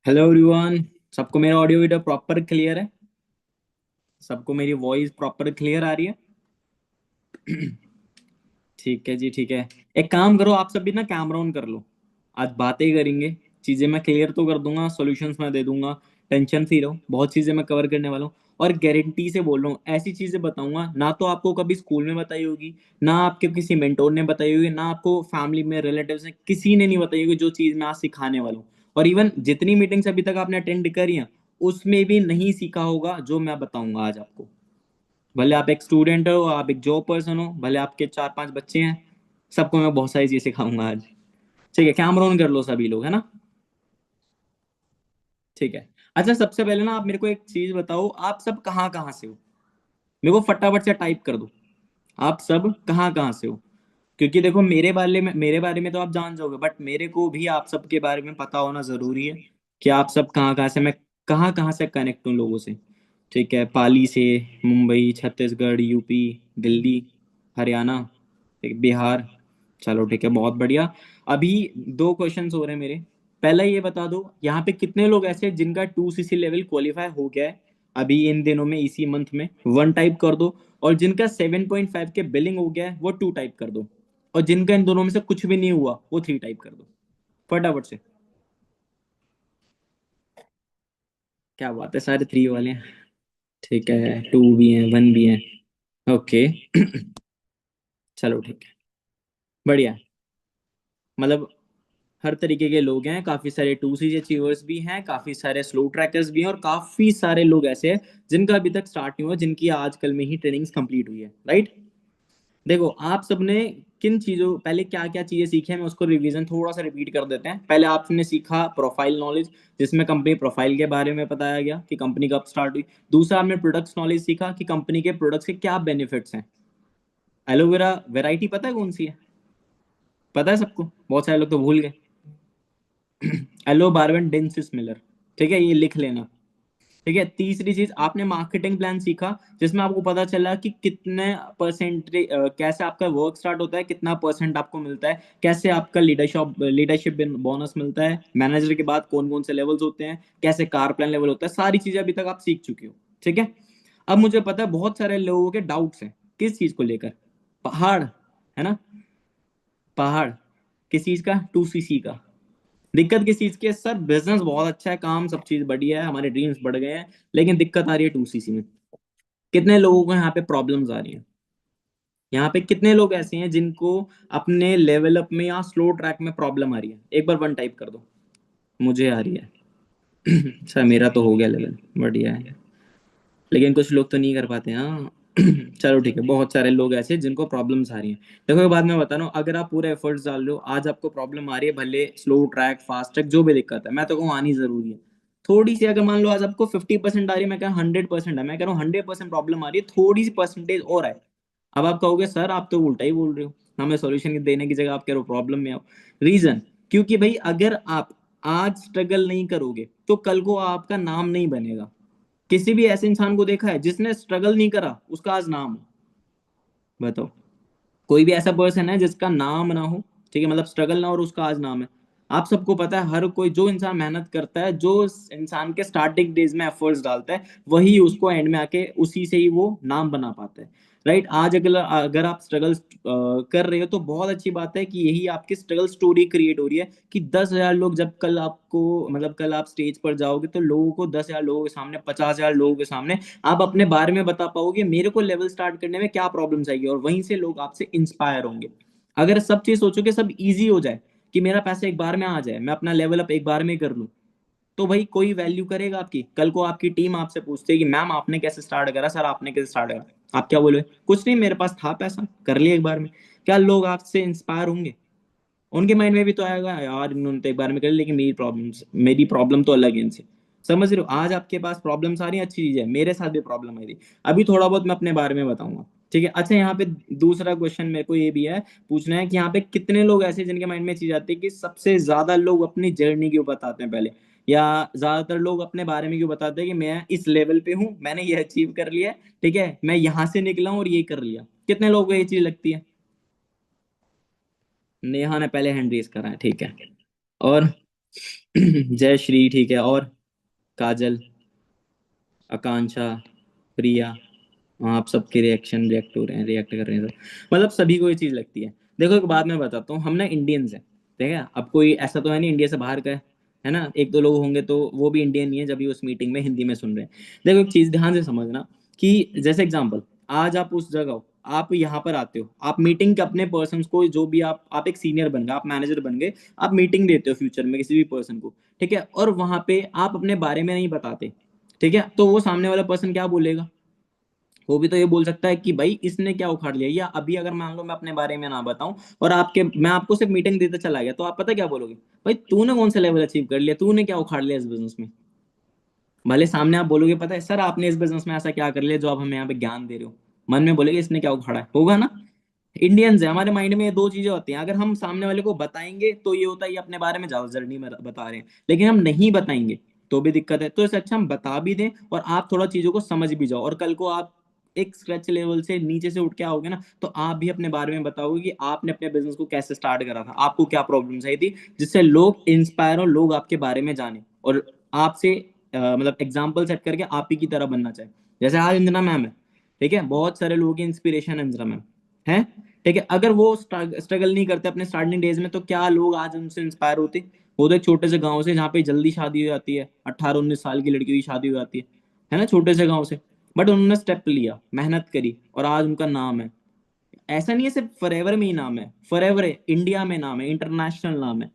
Hello everyone. सबको मेरा audio video proper clear है? सबको मेरी वॉइस प्रॉपर क्लियर आ रही है? ठीक है जी, ठीक है। एक काम करो, आप सब भी ना कैमरा ऑन कर लो। आज बातें करेंगे। चीजें मैं क्लियर तो कर दूंगा, सॉल्यूशंस मैं दे दूंगा। टेंशन फ्री रहो, बहुत चीजें मैं कवर करने वाला हूँ। और गारंटी से बोल रहा हूँ, ऐसी चीजें बताऊंगा ना तो आपको कभी स्कूल में बताई होगी, ना आपके किसी मेंटोर ने बताई होगी, ना आपको फैमिली में रिलेटिव्स ने किसी ने नहीं बताई होगी, जो चीज मैं आज सिखाने वाला हूँ। और इवन जितनी मीटिंग्स अभी तक आपने अटेंड करी हैं, उसमें भी नहीं सीखा होगा जो मैं बताऊंगा आज आपको। भले आप एक स्टूडेंट हो, आप एक जॉब पर्सन हो, भले आपके 4-5 बच्चे हैं, सबको मैं बहुत सारी चीजें सिखाऊंगा आज। ठीक है, कैमरा ऑन कर लो सभी लोग, है ना? ठीक है। अच्छा, सबसे पहले ना आप मेरे को एक चीज बताओ, आप सब कहाँ कहाँ से हो? मेरे को फटाफट से टाइप कर दो। आप सब कहाँ कहाँ से हो? क्योंकि देखो, मेरे बारे में तो आप जान जाओगे, बट मेरे को भी आप सबके बारे में पता होना जरूरी है कि आप सब कहाँ कहाँ से, मैं कहाँ कहाँ से कनेक्ट हूँ लोगों से। ठीक है, पाली से, मुंबई, छत्तीसगढ़, यूपी, दिल्ली, हरियाणा, ठीक, बिहार। चलो ठीक है, बहुत बढ़िया। अभी दो क्वेश्चंस हो रहे हैं मेरे। पहला ये बता दो, यहाँ पे कितने लोग ऐसे हैं जिनका 2 CC लेवल क्वालिफाई हो गया है अभी इन दिनों में, इसी मंथ में? वन टाइप कर दो। और जिनका 7.5 के बिलिंग हो गया है वो टू टाइप कर दो। और जिनका इन दोनों में से कुछ भी नहीं हुआ वो थ्री टाइप कर दो, फटाफट से। क्या बात है, सारे थ्री वाले हैं। ठीक है, टू भी हैं, वन भी हैं। ओके। चलो ठीक है, बढ़िया है। मतलब हर तरीके के लोग हैं, काफी सारे 2C अचीवर्स भी हैं, काफी सारे स्लो ट्रैकर्स भी हैं, और काफी सारे लोग ऐसे हैं जिनका अभी तक स्टार्ट नहीं हुआ, जिनकी आजकल में ही ट्रेनिंग्स कंप्लीट हुई है, राइट? देखो, आप सबने किन चीजों, पहले क्या क्या चीजें सीखी है, मैं उसको रिवीजन थोड़ा सा रिपीट कर देते हैं। पहले आपने सीखा प्रोफाइल नॉलेज, जिसमें कंपनी प्रोफाइल के बारे में बताया गया कि कंपनी कब स्टार्ट हुई। दूसरा, आपने प्रोडक्ट्स नॉलेज सीखा कि कंपनी के प्रोडक्ट्स के क्या बेनिफिट्स हैं। एलोवेरा वैरायटी पता है कौन सी है? पता है सबको? बहुत सारे लोग तो भूल गए। Aloe barbadensis Miller. ठीक है, ये लिख लेना। ठीक है, तीसरी चीज, आपने मार्केटिंग प्लान सीखा, जिसमें आपको पता चला कि कितने परसेंट, कैसे आपका वर्क स्टार्ट होता है, कितना परसेंट आपको मिलता है, कैसे आपका लीडरशिप लीडरशिप बोनस मिलता है, मैनेजर के बाद कौन कौन से लेवल्स होते हैं, कैसे कार प्लान लेवल होता है, सारी चीजें अभी तक आप सीख चुके हो। ठीक है। अब मुझे पता है बहुत सारे लोगों के डाउट्स हैं, किस चीज को लेकर? पहाड़, है ना? पहाड़ किस चीज का? 2CC का। दिक्कत किस चीज की है सर? बिजनेस बहुत अच्छा है, काम सब चीज बढ़िया है, हमारे ड्रीम्स बढ़ गए हैं, लेकिन दिक्कत आ रही है 2CC में। कितने लोगों को यहाँ पे प्रॉब्लम्स आ रही हैं? यहाँ पे कितने लोग ऐसे हैं जिनको अपने लेवल अप में या स्लो ट्रैक में प्रॉब्लम आ रही है? एक बार वन टाइप कर दो। मुझे आ रही है। सर मेरा तो हो गया लेवल, बढ़िया है, लेकिन कुछ लोग तो नहीं कर पाते, हाँ। चलो ठीक है, बहुत सारे लोग ऐसे हैं जिनको प्रॉब्लम्स आ रही हैं। देखो, एक बात मैं बता रहा हूँ, अगर आप पूरे एफर्ट्स डाल रहे हो, आज आपको प्रॉब्लम आ रही है, भले स्लो ट्रैक फास्ट ट्रैक जो भी दिक्कत है, मैं तो कहूँ आनी जरूरी है। थोड़ी सी, अगर मान लो आज आपको 50% आ रही है, मैं कह 100% है, मैं कह रहा हूँ 100% प्रॉब्लम आ रही है, थोड़ी सी परसेंटेज और है। अब आप कहोगे सर आप तो उल्टा ही बोल रहे हो, हमें सॉल्यूशन देने की जगह आप कह रहे हो प्रॉब्लम में आओ। रीजन, क्योंकि भाई अगर आप आज स्ट्रगल नहीं करोगे तो कल को आपका नाम नहीं बनेगा। किसी भी ऐसे इंसान को देखा है जिसने स्ट्रगल नहीं करा उसका आज नाम हो? बताओ। कोई भी ऐसा पर्सन है जिसका नाम ना हो? ठीक है, मतलब स्ट्रगल ना हो और उसका आज नाम है? आप सबको पता है, हर कोई जो इंसान मेहनत करता है, जो इंसान के स्टार्टिंग डेज में एफर्ट्स डालता है, वही उसको एंड में आके उसी से ही वो नाम बना पाता है। राइट? आज अगर अगर आप स्ट्रगल कर रहे हो तो बहुत अच्छी बात है कि यही आपकी स्ट्रगल स्टोरी क्रिएट हो रही है, कि 10,000 लोग जब कल आपको, मतलब कल आप स्टेज पर जाओगे तो लोगों को, 10,000 लोगों के सामने, 50,000 लोगों के सामने आप अपने बारे में बता पाओगे, मेरे को लेवल स्टार्ट करने में क्या प्रॉब्लम्स आएगी, और वहीं से लोग आपसे इंस्पायर होंगे। अगर सब चीज सोचो कि सब इजी हो जाए, कि मेरा पैसा एक बार में आ जाए, मैं अपना लेवल अप एक बार में कर लूं, तो भाई कोई वैल्यू करेगा आपकी? कल को आपकी टीम आपसे पूछते है कि मैम आपने कैसे स्टार्ट करा, सर आपने कैसे स्टार्ट करा, आप क्या बोलोगे? कुछ नहीं, मेरे पास था पैसा, कर लिया एक बार में। क्या लोग आपसे इंस्पायर होंगे? उनके माइंड में भी तो आएगा, यार इन्होंने तो एक बार में कर लिया, लेकिन मेरी प्रॉब्लम तो अलग है इनसे। समझ रहे हो? आज आपके पास प्रॉब्लम्स आ रही है, अच्छी चीज है, मेरे साथ भी प्रॉब्लम आई थी। अभी थोड़ा बहुत मैं अपने बारे में बताऊंगा। ठीक है। अच्छा, यहाँ पे दूसरा क्वेश्चन मेरे को ये भी है, पूछना है कि यहाँ पे कितने लोग ऐसे हैं जिनके माइंड में चीज आती है कि सबसे ज्यादा लोग अपनी जर्नी क्यों बताते हैं पहले, या ज्यादातर लोग अपने बारे में क्यों बताते हैं कि मैं इस लेवल पे हूँ, मैंने ये अचीव कर लिया है, ठीक है, मैं यहाँ से निकला हूँ और ये कर लिया। कितने लोगों को ये चीज लगती है? नेहा ने पहले हैंड रेज करा है, ठीक है। और जय श्री, ठीक है, और काजल, आकांक्षा, प्रिया। हाँ, आप सबके रिएक्शन रिएक्ट हो रहे हैं, रिएक्ट कर रहे हैं सब। मतलब सभी को ये चीज लगती है। देखो एक बात मैं बताता हूँ, हम ना इंडियंस हैं, ठीक है। अब कोई ऐसा तो है नहीं इंडिया से बाहर का है ना, एक दो लोग होंगे तो वो भी इंडियन ही है जब भी उस मीटिंग में हिंदी में सुन रहे हैं। देखो एक चीज ध्यान से समझना, कि जैसे एग्जांपल, आज आप उस जगह हो, आप यहाँ पर आते हो, आप मीटिंग के अपने पर्सन को, जो भी आप एक सीनियर बन गए, आप मैनेजर बन गए, आप मीटिंग देते हो फ्यूचर में किसी भी पर्सन को, ठीक है, और वहां पे आप अपने बारे में नहीं बताते, ठीक है, तो वो सामने वाला पर्सन क्या बोलेगा? वो भी तो ये बोल सकता है कि भाई इसने क्या उखाड़ लिया। या अभी अगर मान लो मैं अपने बारे में ना बताऊं और आपके मैं आपको सिर्फ मीटिंग देते चला गया, तो आप पता क्या बोलोगे? भाई तूने कौन सा लेवल अचीव कर लिया, तूने क्या उखाड़ लिया इस बिजनेस में। भले सामने आप बोलोगे पता है सर आपने इस बिजनेस में ऐसा क्या कर लिया जो आप हमें यहाँ पे ज्ञान दे रहे हो, मन में बोलेगे इसने क्या उखाड़ा है, होगा ना। इंडियंस है, हमारे माइंड में ये दो चीजें होती हैं, अगर हम सामने वाले को बताएंगे तो ये होता है ये अपने बारे में ज्यादा जर्नी में बता रहे हैं, लेकिन हम नहीं बताएंगे तो भी दिक्कत है। तो इससे अच्छा हम बता भी दें और आप थोड़ा चीजों को समझ भी जाओ, और कल को आप एक स्क्रैच लेवल से नीचे से उठ के आओगे ना, तो आप भी अपने बारे में बताओगे कि आपने अपने बिजनेस को कैसे स्टार्ट करा था, आपको क्या प्रॉब्लम्स आई थी, जिससे लोग इंस्पायर हो, लोग आपके बारे में जाने और आपसे मतलब एग्जाम्पल सेट करके आप ही की तरह बनना चाहे। जैसे आज अंजना मैम है, ठीक है, बहुत सारे लोगों की इंस्पिरेशन अंजना मैम है, ठीक है। अगर वो स्ट्रगल नहीं करते अपने स्टार्टिंग डेज में, तो क्या लोग आज उनसे इंस्पायर होते? वो तो एक छोटे से गांव से, जहाँ पे जल्दी शादी हो जाती है, 18-19 साल की लड़की की शादी हो जाती है ना, छोटे से गांव से, बट उन्होंने स्टेप लिया, मेहनत करी, और आज उनका नाम है। ऐसा नहीं है सिर्फ फॉरएवर में ही नाम है, फॉरएवर है, इंडिया में नाम है, इंटरनेशनल नाम है।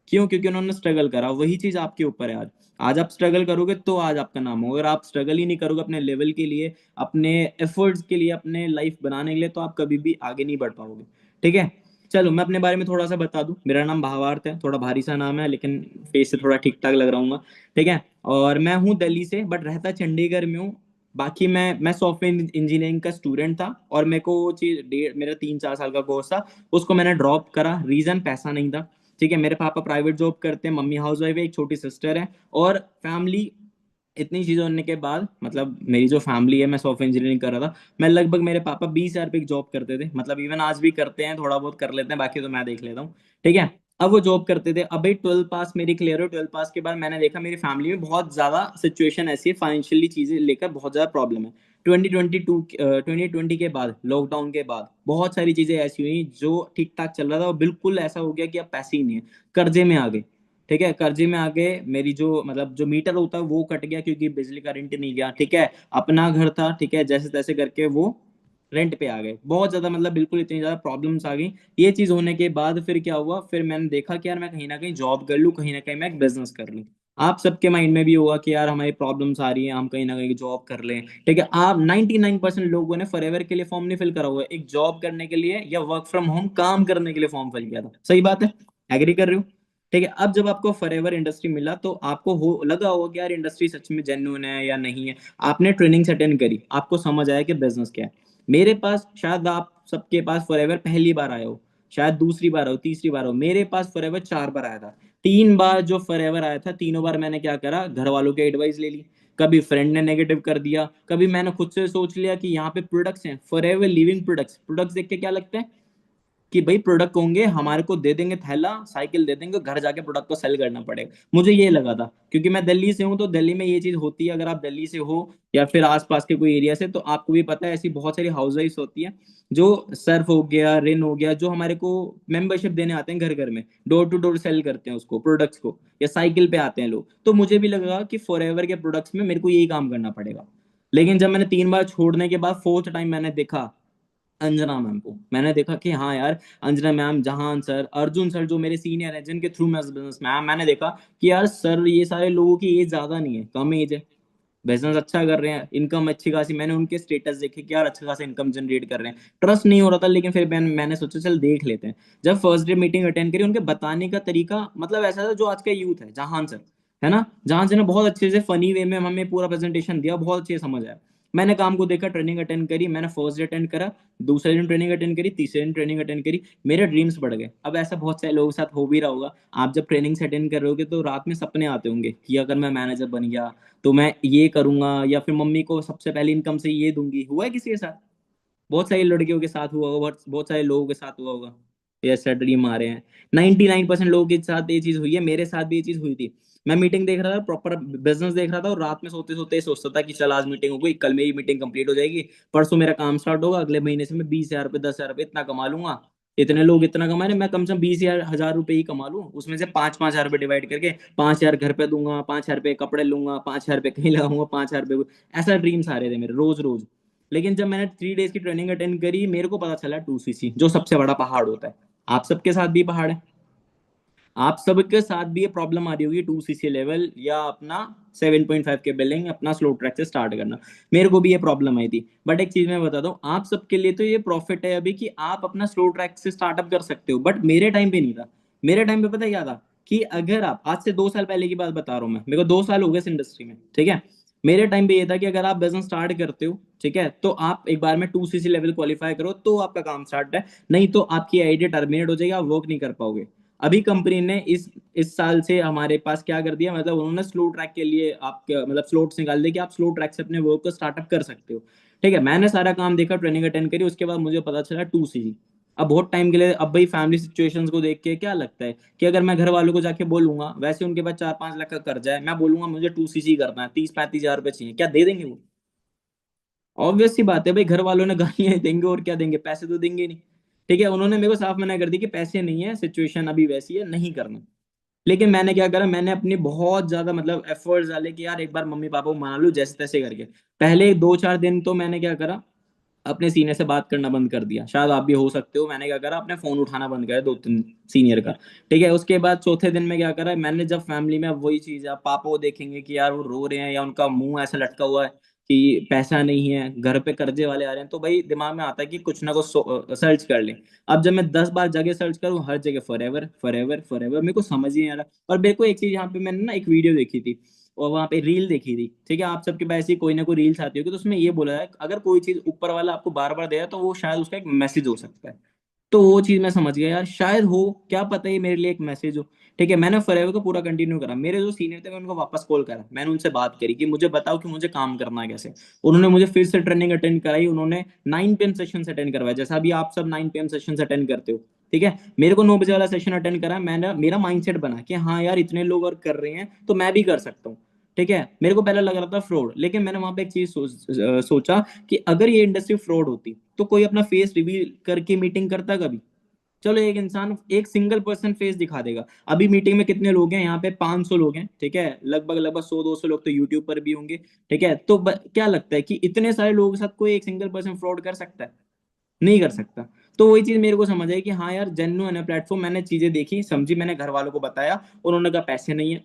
क्यों? क्योंकि उन्होंने स्ट्रगल करा। वही चीज आपके ऊपर है आज। आज आप स्ट्रगल करोगे तो आज आपका नाम होगा। अगर आप स्ट्रगल ही नहीं करोगे अपने लेवल के लिए, अपने एफर्ट्स के लिए, अपने लाइफ बनाने के लिए, तो आप कभी भी आगे नहीं बढ़ पाओगे, ठीक है। चलो मैं अपने बारे में थोड़ा सा बता दूं। मेरा नाम भावार्थ है, थोड़ा भारी सा नाम है लेकिन फेस से थोड़ा ठीक ठाक लग रहा हूँ, ठीक है। और मैं हूँ दिल्ली से, बट रहता चंडीगढ़ में हूँ। बाकी मैं सॉफ्टवेयर इंजीनियरिंग का स्टूडेंट था, और मेरे को वो चीज मेरा 3-4 साल का कोर्स था, उसको मैंने ड्रॉप करा, रीजन पैसा नहीं था, ठीक है। मेरे पापा प्राइवेट जॉब करते हैं, मम्मी हाउस वाइफ है, एक छोटी सिस्टर है, और फैमिली। इतनी चीजें होने के बाद, मतलब मेरी जो फैमिली है, मैं सॉफ्टवेयर इंजीनियरिंग कर रहा था, मैं लगभग, मेरे पापा 20 हजार रुपये की जॉब करते थे, मतलब इवन आज भी करते हैं, थोड़ा बहुत कर लेते हैं, बाकी तो मैं देख लेता हूँ, ठीक है। अब वो जॉब करते थे। अब भाई 12 पास मेरी क्लियर हो, 12 पास के बाद मैंने देखा मेरी फैमिली में बहुत ज्यादा सिचुएशन ऐसी है, फाइनेंशियली चीजें लेकर बहुत ज्यादा प्रॉब्लम है। 2020 के बाद, लॉकडाउन के बाद बहुत सारी चीजें ऐसी हुई, जो ठीक ठाक चल रहा था वो बिल्कुल ऐसा हो गया कि अब पैसे ही नहीं है, कर्जे में आ गए, ठीक है। कर्जे में आके मेरी जो, मतलब जो मीटर होता है वो कट गया, क्योंकि बिजली का रेंट नहीं गया, ठीक है। अपना घर था, ठीक है, जैसे तैसे करके वो रेंट पे आ गए, बहुत ज्यादा, मतलब बिल्कुल इतनी ज्यादा प्रॉब्लम्स आ गई। ये चीज होने के बाद फिर क्या हुआ, फिर मैंने देखा कि यार मैं कहीं ना कहीं जॉब कर लूँ, कहीं ना कहीं मैं एक बिजनेस कर लूँ। आप सबके माइंड में भी होगा कि यार हमारी प्रॉब्लम्स आ रही है, हम कहीं ना कहीं जॉब कर लें, ठीक है। आप 99% लोगों ने फॉरएवर के लिए फॉर्म नहीं फिल करा हुआ है, एक जॉब करने के लिए या वर्क फ्रॉम होम काम करने के लिए फॉर्म फिल किया था। सही बात है, एग्री कर रहे हो? ठीक है। अब जब आपको फॉरएवर इंडस्ट्री मिला, तो आपको हो लगा होगा कि यार इंडस्ट्री सच में जेन्युइन है या नहीं है। आपने ट्रेनिंग अटेंड करी, आपको समझ आया कि बिजनेस क्या है। मेरे पास, शायद आप सबके पास फॉरएवर पहली बार आए हो, शायद दूसरी बार हो, तीसरी बार हो, मेरे पास फॉरएवर 4 बार आया था। 3 बार जो फॉरएवर आया था, तीनों बार मैंने क्या करा, घर वालों की एडवाइस ले ली, कभी फ्रेंड ने नेगेटिव कर दिया, कभी मैंने खुद से सोच लिया कि यहाँ पे प्रोडक्ट्स हैं, फॉरएवर लिविंग प्रोडक्ट्स, प्रोडक्ट्स देख के क्या लगता है कि भाई प्रोडक्ट होंगे, हमारे को दे देंगे थैला, साइकिल दे देंगे, घर जाके प्रोडक्ट को सेल करना पड़ेगा। मुझे ये लगा था, क्योंकि मैं दिल्ली से हूँ, तो दिल्ली में ये चीज होती है। अगर आप दिल्ली से हो या फिर आसपास के कोई एरिया से, तो आपको भी पता है ऐसी बहुत सारी हाउस वाइफ होती है, जो सर्फ हो गया, रिन हो गया, जो हमारे को मेंबरशिप देने आते हैं घर घर में, डोर टू डोर सेल करते हैं उसको, प्रोडक्ट्स को, या साइकिल पे आते हैं लोग। तो मुझे भी लगा कि फॉरएवर के प्रोडक्ट्स में मेरे को यही काम करना पड़ेगा। लेकिन जब मैंने 3 बार छोड़ने के बाद फोर्थ टाइम मैंने देखा अंजना मैम को, मैंने देखा कि हाँ यार, अंजना मैम, जहान सर, अर्जुन सर, जो मेरे सीनियर हैं, जिनके थ्रू मैं बिजनेस मैम, मैंने देखा कि यार सर, ये सारे लोगों की एज ज्यादा नहीं है, कम एज है, बिजनेस अच्छा कर रहे हैं, इनकम अच्छी खासी, मैंने उनके स्टेटस देखे कि यार अच्छा खासा इनकम जनरेट कर रहे हैं। ट्रस्ट नहीं हो रहा था, लेकिन फिर मैंने सोचा चल देख लेते हैं। जब फर्स्ट डे मीटिंग अटेंड करी, उनके बताने का तरीका मतलब ऐसा था जो आज का यूथ है, जहान सर, है ना, जहां से ने बहुत अच्छे से फनी वे में हमें पूरा प्रेजेंटेशन दिया, बहुत अच्छे से समझ आया। मैंने काम को देखा, ट्रेनिंग अटेंड करी, मैंने फर्स्ट डे अटेंड करा, दूसरे दिन ट्रेनिंग अटेंड करी, तीसरे दिन ट्रेनिंग अटेंड करी, मेरे ड्रीम्स बढ़ गए। अब ऐसा बहुत सारे लोगों के साथ हो भी रहा होगा, आप जब ट्रेनिंग से अटेंड कर रहे होगे तो रात में सपने आते होंगे कि अगर मैं मैनेजर बन गया तो मैं ये करूंगा, या फिर मम्मी को सबसे पहले इनकम से ये दूंगी। हुआ है किसी के साथ? बहुत सारी लड़कियों के साथ हुआ होगा, बहुत बहुत सारे लोगों के साथ हुआ होगा। ये ऐसा ड्रीम आ रहे हैं। 99% लोगों के साथ ये चीज हुई है, मेरे साथ भी ये चीज हुई थी। मैं मीटिंग देख रहा था, प्रॉपर बिजनेस देख रहा था, और रात में सोते सोते ही सोचता था कि चल आज मीटिंग हो गई, कल मेरी मीटिंग कंप्लीट हो जाएगी, परसों मेरा काम स्टार्ट होगा, अगले महीने से मैं 20,000 रुपये 10,000 रुपये इतना कमा लूंगा। इतने लोग इतना कमा रहे हैं, मैं कम से कम 20,000 रुपये ही कमा लूं, उसमें से 5-5 हजार रुपये डिवाइड करके 5,000 घर पे दूंगा, 5,000 रुपये कपड़े लूंगा, 5,000 रुपये कहीं लगाऊंगा, 5,000 रुपये। ऐसा ड्रीम्स आ रहे थे मेरे रोज रोज। लेकिन जब मैंने 3 डेज की ट्रेनिंग अटेंड करी, मेरे को पता चला 2CC जो सबसे बड़ा पहाड़ होता है। आप सबके साथ भी पहाड़ है, आप सबके साथ भी ये प्रॉब्लम आ रही होगी, 2CC लेवल या अपना 7.5 के बिलिंग अपना स्लो ट्रैक से स्टार्ट करना। मेरे को भी ये प्रॉब्लम आई थी, बट एक चीज मैं बताता हूँ, आप सबके लिए तो ये प्रॉफिट है अभी कि आप अपना स्लो ट्रैक से स्टार्टअप कर सकते हो, बट मेरे टाइम पे नहीं था। मेरे टाइम पे पता है क्या था, कि अगर आप आज से 2 साल पहले की बात बता रहा हूँ, मैं मेरे को 2 साल हो गए इस इंडस्ट्री में, ठीक है। मेरे टाइम पे ये था कि अगर आप बिजनेस स्टार्ट करते हो, ठीक है, तो आप एक बार में 2CC लेवल क्वालिफाई करो तो आपका काम स्टार्ट है, नहीं तो आपकी आइडिया टर्मिनेट हो जाएगी, आप वर्क नहीं कर पाओगे। अभी कंपनी ने इस साल से हमारे पास क्या कर दिया, मतलब उन्होंने स्लो ट्रैक के लिए आपके मतलब स्लोट्स निकाल दिए कि आप स्लो ट्रैक से अपने वर्क को स्टार्टअप कर सकते हो। ठीक है, मैंने सारा काम देखा, ट्रेनिंग अटेंड करी, उसके बाद मुझे पता चला 2CC। अब बहुत टाइम के लिए, अब भाई फैमिली सिचुएशंस को देख के क्या लगता है कि अगर मैं घर वालों को जाके बोलूंगा, वैसे उनके पास 4-5 लाख का कर्जा है, मैं बोलूंगा मुझे 2CC करना है, 30-35 हजार रुपये चाहिए, क्या दे देंगे वो? ऑब्वियस सी बात है भाई, घर वालों ने गालियां ही देंगे और क्या देंगे, पैसे तो देंगे नहीं। ठीक है, उन्होंने मेरे को साफ मना कर दी कि पैसे नहीं है, सिचुएशन अभी वैसी है, नहीं करना। लेकिन मैंने क्या करा, मैंने अपनी बहुत ज्यादा मतलब एफर्ट्स डाले कि यार एक बार मम्मी पापा को मना लूं जैसे तैसे करके। पहले 2-4 दिन तो मैंने क्या करा, अपने सीनियर से बात करना बंद कर दिया, शायद आप भी हो सकते हो। मैंने क्या करा, अपने फोन उठाना बंद करा 2-3 सीनियर का। ठीक है, उसके बाद चौथे दिन में क्या करा मैंने, जब फैमिली में अब वही चीज है, पापा वो देखेंगे कि यार वो रो रहे हैं या उनका मुंह ऐसा लटका हुआ है कि पैसा नहीं है, घर पे कर्जे वाले आ रहे हैं, तो भाई दिमाग में आता है कि कुछ ना कुछ सर्च कर ले। अब जब मैं 10 बार जगह सर्च करूँ, हर जगह फॉरएवर फॉरएवर फॉरएवर, मेरे को समझ ही नहीं आ रहा। और मेरे को एक चीज यहाँ पे मैंने ना एक वीडियो देखी थी, और वहां पे रील देखी थी, ठीक है, आप सबके पास ऐसी कोई ना कोई रील्स आती होगी, तो उसमें ये बोला है अगर कोई चीज ऊपर वाला आपको बार बार दे रहा है तो वो शायद उसका एक मैसेज हो सकता है। तो वो चीज मैं समझ गया यार, शायद हो, क्या पता ये मेरे लिए एक मैसेज हो। ठीक है, मैंने फॉरएवर को पूरा कंटिन्यू करा, मेरे जो सीनियर थे मैं उनको वापस कॉल करा, मैंने उनसे बात करी कि मुझे बताओ कि मुझे काम करना है कैसे। उन्होंने मुझे फिर से ट्रेनिंग अटेंड कराई, उन्होंने 9 PM सेशन अटेंड करवाया, जैसा अभी आप सब 9 PM सेशन अटेंड करते हो। ठीक है, मेरे को 9 बजे वाला सेशन अटेंड करा, मैंने मेरा माइंडसेट बना कि हाँ यार इतने लोग और कर रहे हैं तो मैं भी कर सकता हूँ। ठीक है, मेरे को पहले लग रहा था फ्रॉड, लेकिन मैंने वहां पे एक चीज सोचा कि अगर ये इंडस्ट्री फ्रॉड होती तो कोई अपना फेस रिवील करके मीटिंग करता कभी? चलो एक इंसान एक सिंगल पर्सन फेस दिखा देगा। अभी मीटिंग में कितने लोग हैं, यहाँ पे 500 लोग हैं, ठीक है, लगभग लगभग 100-200 लोग तो यूट्यूब पर भी होंगे। ठीक है, तो क्या लगता है कि इतने सारे लोगों के साथ कोई एक सिंगल पर्सन फ्रॉड कर सकता है? नहीं कर सकता। तो वही चीज मेरे को समझ आई कि हाँ यार जेन्युइन है प्लेटफॉर्म, मैंने चीजें देखी समझी, मैंने घर वालों को बताया, उन्होंने कहा पैसे नहीं है।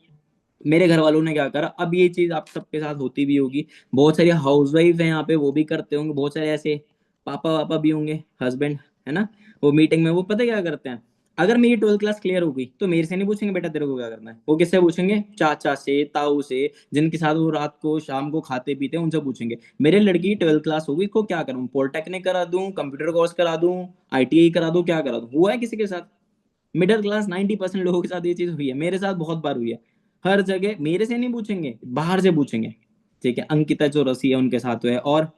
मेरे घर वालों ने क्या करा, अब ये चीज आप सबके साथ होती भी होगी, बहुत सारी हाउसवाइफ है यहाँ पे, वो भी करते होंगे, बहुत सारे ऐसे पापा वापा भी होंगे, हस्बैंड, है ना, वो मीटिंग में वो पता क्या करते हैं, अगर मेरी 12th क्लास क्लियर हो गई तो मेरे से नहीं पूछेंगे बेटा तेरे को क्या करना है, वो किससे पूछेंगे, चाचा से, ताऊ से, जिनके साथ वो रात को शाम को खाते पीते हैं उनसे पूछेंगे। मेरे लड़की की 12th क्लास हो गई, इसको क्या करूँ, पॉलिटेक्निक करा दूं, कंप्यूटर कोर्स करा दूं, ITI करा दूं, क्या करा दूं? हुआ है किसी के साथ? मिडिल क्लास 90% लोगों के साथ ये चीज हुई है, मेरे साथ बहुत बार हुई है। हर जगह मेरे से नहीं पूछेंगे, बाहर से पूछेंगे। ठीक है, अंकिता जो रसी है उनके साथ हुआ है, और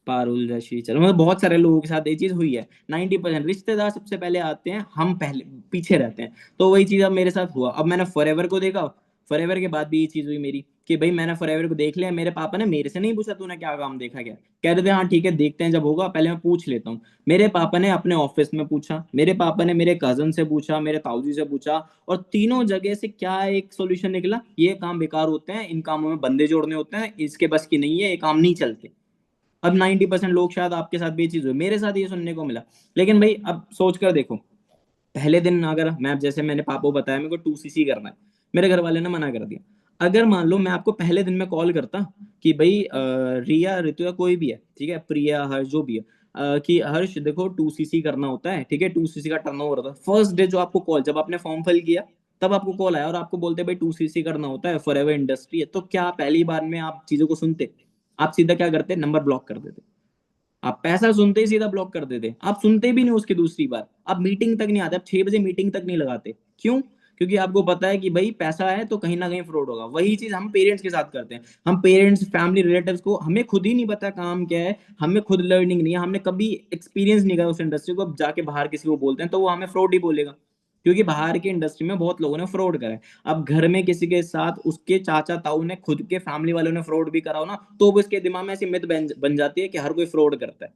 पारुल जैसी, चलो मतलब बहुत सारे लोगों के साथ ये चीज हुई है। 90% रिश्तेदार सबसे पहले आते हैं, हम पहले पीछे रहते हैं। तो वही चीज अब मेरे साथ हुआ, अब मैंने फॉरएवर को देखा, फॉरएवर के बाद भी ये चीज हुई मेरी कि भाई मैंने फॉरएवर को देख लिया, मेरे पापा ने मेरे से नहीं पूछा तूने क्या काम देखा क्या, कह रहे थे हाँ ठीक है देखते हैं जब होगा, पहले मैं पूछ लेता हूँ। मेरे पापा ने अपने ऑफिस में पूछा, मेरे पापा ने मेरे कजन से पूछा, मेरे ताऊजी से पूछा, और तीनों जगह से क्या एक सोल्यूशन निकला, ये काम बेकार होते हैं, इन कामों में बंदे जोड़ने होते हैं, इसके बस की नहीं है, ये काम नहीं चलते। अब 90% लोग, शायद आपके साथ भी ये चीज हुई, मेरे साथ ये सुनने को मिला। लेकिन भाई अब सोच कर देखो, पहले दिन अगर मैं, जैसे मैंने पापा को बताया मेरे को 2CC करना है, मेरे घर वाले ने मना कर दिया। अगर मान लो मैं आपको पहले दिन में कॉल करता कि भाई रिया ऋतु या कोई भी है, ठीक है, प्रिया हर्ष जो भी है, कि हर्ष देखो 2CC करना होता है, ठीक है, 2CC का टर्नओवर होता है, फर्स्ट डे जो आपको कॉल, जब आपने फॉर्म फिल किया तब आपको कॉल आया और आपको बोलते भाई 2CC करना होता है, फॉरएवर इंडस्ट्री है, तो क्या पहली बार में आप चीजों को सुनते? आप सीधा क्या करते, नंबर ब्लॉक कर देते। आप पैसा सुनते ही सीधा ब्लॉक कर देते, आप सुनते भी नहीं उसकी दूसरी बार, आप मीटिंग तक नहीं आते, आप 6 बजे मीटिंग तक नहीं लगाते। क्यों? क्योंकि आपको पता है कि भाई पैसा है तो कहीं ना कहीं फ्रॉड होगा। वही चीज हम पेरेंट्स के साथ करते हैं। हम पेरेंट्स, फैमिली, रिलेटिव्स को हमें खुद ही नहीं पता काम क्या है, हमें खुद लर्निंग नहीं है, हमने कभी एक्सपीरियंस नहीं करा उस इंडस्ट्री को, अब जाके बाहर किसी को बोलते हैं तो वो हमें फ्रॉड ही बोलेगा, क्योंकि बाहर की इंडस्ट्री में बहुत लोगों ने फ्रॉड करा है। अब घर में किसी के साथ उसके चाचा ताऊ ने, खुद के फैमिली वालों ने फ्रॉड भी करा हो ना, तो वो उसके दिमाग में ऐसी मिथ बन जाती है कि हर कोई फ्रॉड करता है।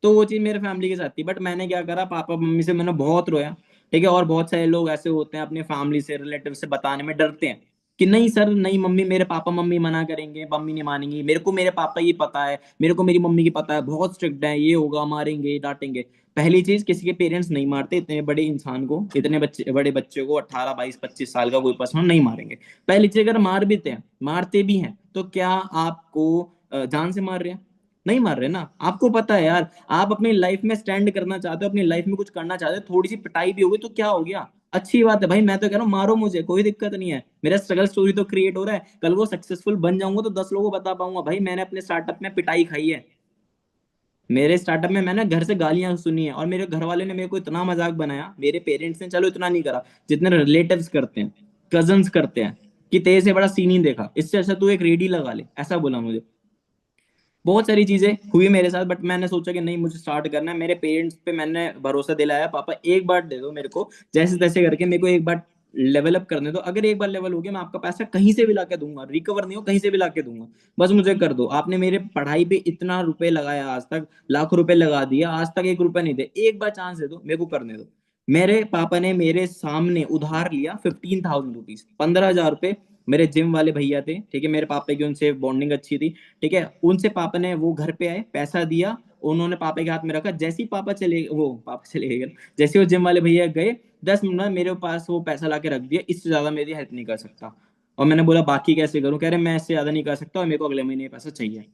तो वो चीज मेरे फैमिली के साथ थी, बट मैंने क्या करा, पापा मम्मी से मैंने बहुत रोया। ठीक है, और बहुत सारे लोग ऐसे होते हैं अपने फैमिली से, रिलेटिव से बताने में डरते हैं कि नहीं सर नहीं, मम्मी, मेरे पापा मम्मी मना करेंगे, मम्मी नहीं मानेंगी, मेरे को मेरे पापा ये पता है, मेरे को मेरी मम्मी की पता है, बहुत स्ट्रिक्ट है, ये होगा, मारेंगे डांटेंगे। पहली चीज, किसी के पेरेंट्स नहीं मारते, इतने बड़े इंसान को, इतने बच्चे, बड़े बच्चे को, 18 22 25 साल का कोई पर्सन नहीं मारेंगे। पहली चीज, अगर मार भी हैं, मारते भी हैं, तो क्या आपको जान से मार रहे हैं? नहीं मार रहे ना। आपको पता है यार, आप अपनी लाइफ में स्टैंड करना चाहते हो, अपनी लाइफ में कुछ करना चाहते हो, थोड़ी सी पिटाई भी होगी तो क्या हो गया, अच्छी बात है भाई। मैं तो कह रहा हूँ मारो मुझे, कोई दिक्कत नहीं है, मेरा स्ट्रगल स्टोरी तो क्रिएट हो रहा है, कल वो सक्सेसफुल बन जाऊंगा तो 10 लोगों को बता पाऊंगा भाई मैंने अपने स्टार्टअप में पिटाई खाई है। मेरे स्टार्टअप में मैंने घर से गालियां सुनी है, और मेरे घर वाले ने मेरे को इतना मजाक बनाया, मेरे पेरेंट्स ने चलो इतना नहीं करा जितने रिलेटिव्स करते हैं, कजन्स करते हैं, कि तेरे से बड़ा सीन नहीं देखा, इससे अच्छा तू एक रेडी लगा ले, ऐसा बोला मुझे। बहुत सारी चीजें हुई मेरे साथ, बट मैंने सोचा कि नहीं, मुझे स्टार्ट करना है। मेरे पेरेंट्स पे मैंने भरोसा दिलाया, पापा एक बार दे दो मेरे को, जैसे तैसे करके मेरे को एक बार लेवल अप करने दो, अगर एक बार लेवल हो गया मैं आपका पैसा कहीं से भी लाके दूंगा, रिकवर नहीं हो कहीं से भी लाके दूंगा, बस मुझे कर दो। आपने मेरे पढ़ाई पे इतना रुपए लगाया आज तक, लाखों रुपए लगा दिया, आज तक 1 रुपया नहीं दे, एक बार चांस दे दो मेरे को करने दो। मेरे पापा ने मेरे सामने उधार लिया 15,000 रुपीज, 15,000 रुपए। मेरे जिम वाले भैया थे, ठीक है, मेरे पापा की उनसे बॉन्डिंग अच्छी थी। ठीक है, उनसे पापा ने, वो घर पे आए, पैसा दिया, उन्होंने पापा के हाथ में रखा, जैसे ही पापा चले गए, जैसे वो जिम वाले भैया गए, 10 मिनट में मेरे पास वो पैसा ला के रख दिया, इससे ज्यादा मेरी हेल्प नहीं कर सकता। और मैंने बोला बाकी कैसे करूं, कह रहे मैं इससे ज्यादा नहीं कर सकता और मेरे को अगले महीने पैसा चाहिए।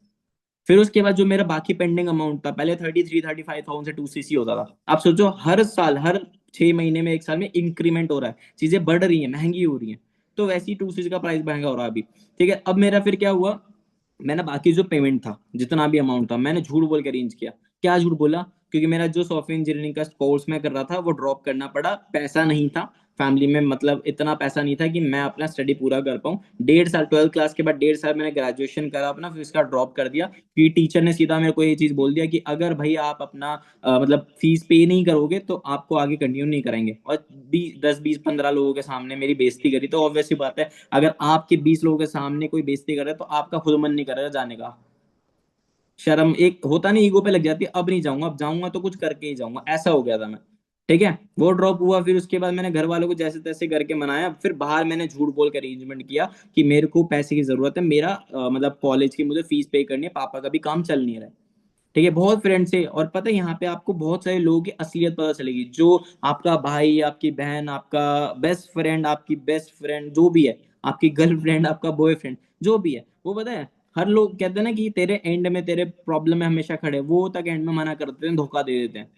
फिर उसके बाद जो मेरा बाकी पेंडिंग अमाउंट था, पहले 33 35,000 से 2cc होता था, आप सोचो हर साल, हर 6 महीने में, 1 साल में इंक्रीमेंट हो रहा है, चीजें बढ़ रही हैं, महंगी हो रही हैं, तो वैसे ही 2cc का प्राइस महंगा हो रहा है अभी। ठीक है, अब मेरा फिर क्या हुआ, मैंने बाकी जो पेमेंट था, जितना भी अमाउंट था, मैंने झूठ बोल के अरेंज किया। क्या झूठ बोला, क्योंकि मेरा जो सॉफ्टवेयर इंजीनियरिंग का कोर्स मैं कर रहा था वो ड्रॉप करना पड़ा, पैसा नहीं था फैमिली में, मतलब इतना पैसा नहीं था कि मैं अपना स्टडी पूरा कर पाऊँ। 1.5 साल, 12th क्लास के बाद 1.5 साल मैंने ग्रेजुएशन करा अपना, फिर इसका ड्रॉप कर दिया, कि टीचर ने सीधा मेरे को ये चीज बोल दिया कि अगर भाई आप अपना मतलब फीस पे नहीं करोगे तो आपको आगे कंटिन्यू नहीं करेंगे। और 10 20 15 लोगों के सामने मेरी बेइज्जती करी, तो ऑब्वियस सी बात है, अगर आपके 20 लोगों के सामने कोई बेइज्जती कर रहा है तो आपका खुद मन नहीं करेगा जाने का। शर्म एक होता नहीं, ईगो पे लग जाती है, अब नहीं जाऊंगा, अब जाऊंगा तो कुछ करके ही जाऊंगा, ऐसा हो गया था मैं। ठीक है, वो ड्रॉप हुआ, फिर उसके बाद मैंने घर वालों को जैसे तैसे करके मनाया, फिर बाहर मैंने झूठ बोल कर अरेंजमेंट किया कि मेरे को पैसे की जरूरत है, मेरा मतलब कॉलेज की मुझे फीस पे करनी है, पापा का भी काम चल नहीं रहा है। ठीक है, बहुत फ्रेंड्स है, और पता है यहाँ पे आपको बहुत सारे लोगों की असलियत पता चलेगी, जो आपका भाई, आपकी बहन, आपका बेस्ट फ्रेंड, आपकी बेस्ट फ्रेंड जो भी है, आपकी गर्लफ्रेंड, आपका बॉयफ्रेंड जो भी है, वो पता है, हर लोग कहते हैं ना कि तेरे एंड में, तेरे प्रॉब्लम में हमेशा खड़े, वो तक एंड में मना कर देते हैं, धोखा दे देते हैं।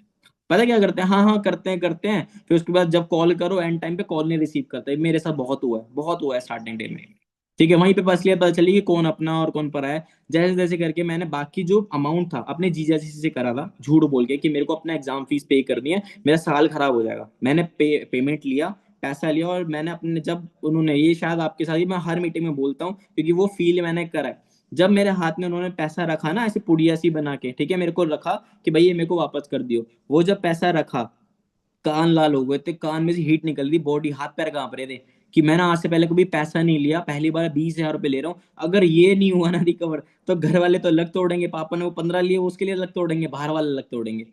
पता है क्या करते हैं, हाँ हाँ करते हैं करते हैं, फिर उसके बाद जब कॉल करो एंड टाइम पे कॉल नहीं रिसीव करते। मेरे साथ बहुत हुआ है स्टार्टिंग डे में। ठीक है, वहीं पे बस ये पता चली कि कौन अपना और कौन पराया है। जैसे जैसे करके मैंने बाकी जो अमाउंट था अपने जीजा जी से करा था, झूठ बोल के कि मेरे को अपना एग्जाम फीस पे करनी है, मेरा साल खराब हो जाएगा, मैंने पेमेंट लिया, पैसा लिया, और मैंने अपने, जब उन्होंने, ये शायद आपके साथ ही मैं हर मीटिंग में बोलता हूँ क्योंकि वो फील मैंने करा है, जब मेरे हाथ में उन्होंने पैसा रखा ना, ऐसे पुड़िया सी बना के, ठीक है, मेरे को रखा कि भाई ये मेरे को वापस कर दियो, वो जब पैसा रखा, कान लाल हो गए थे, कान में से हीट निकल रही, बॉडी, हाथ पैर कांप रहे थे कि मैंने आज से पहले कभी पैसा नहीं लिया, पहली बार 20,000 रुपये ले रहा हूँ, अगर ये नहीं हुआ ना रिकवर, तो घर वाले तो लग तोड़ेंगे, पापा ने वो 15 लिए, उसके लिए लग तोड़ेंगे, बाहर वाले लग तोड़ेंगे।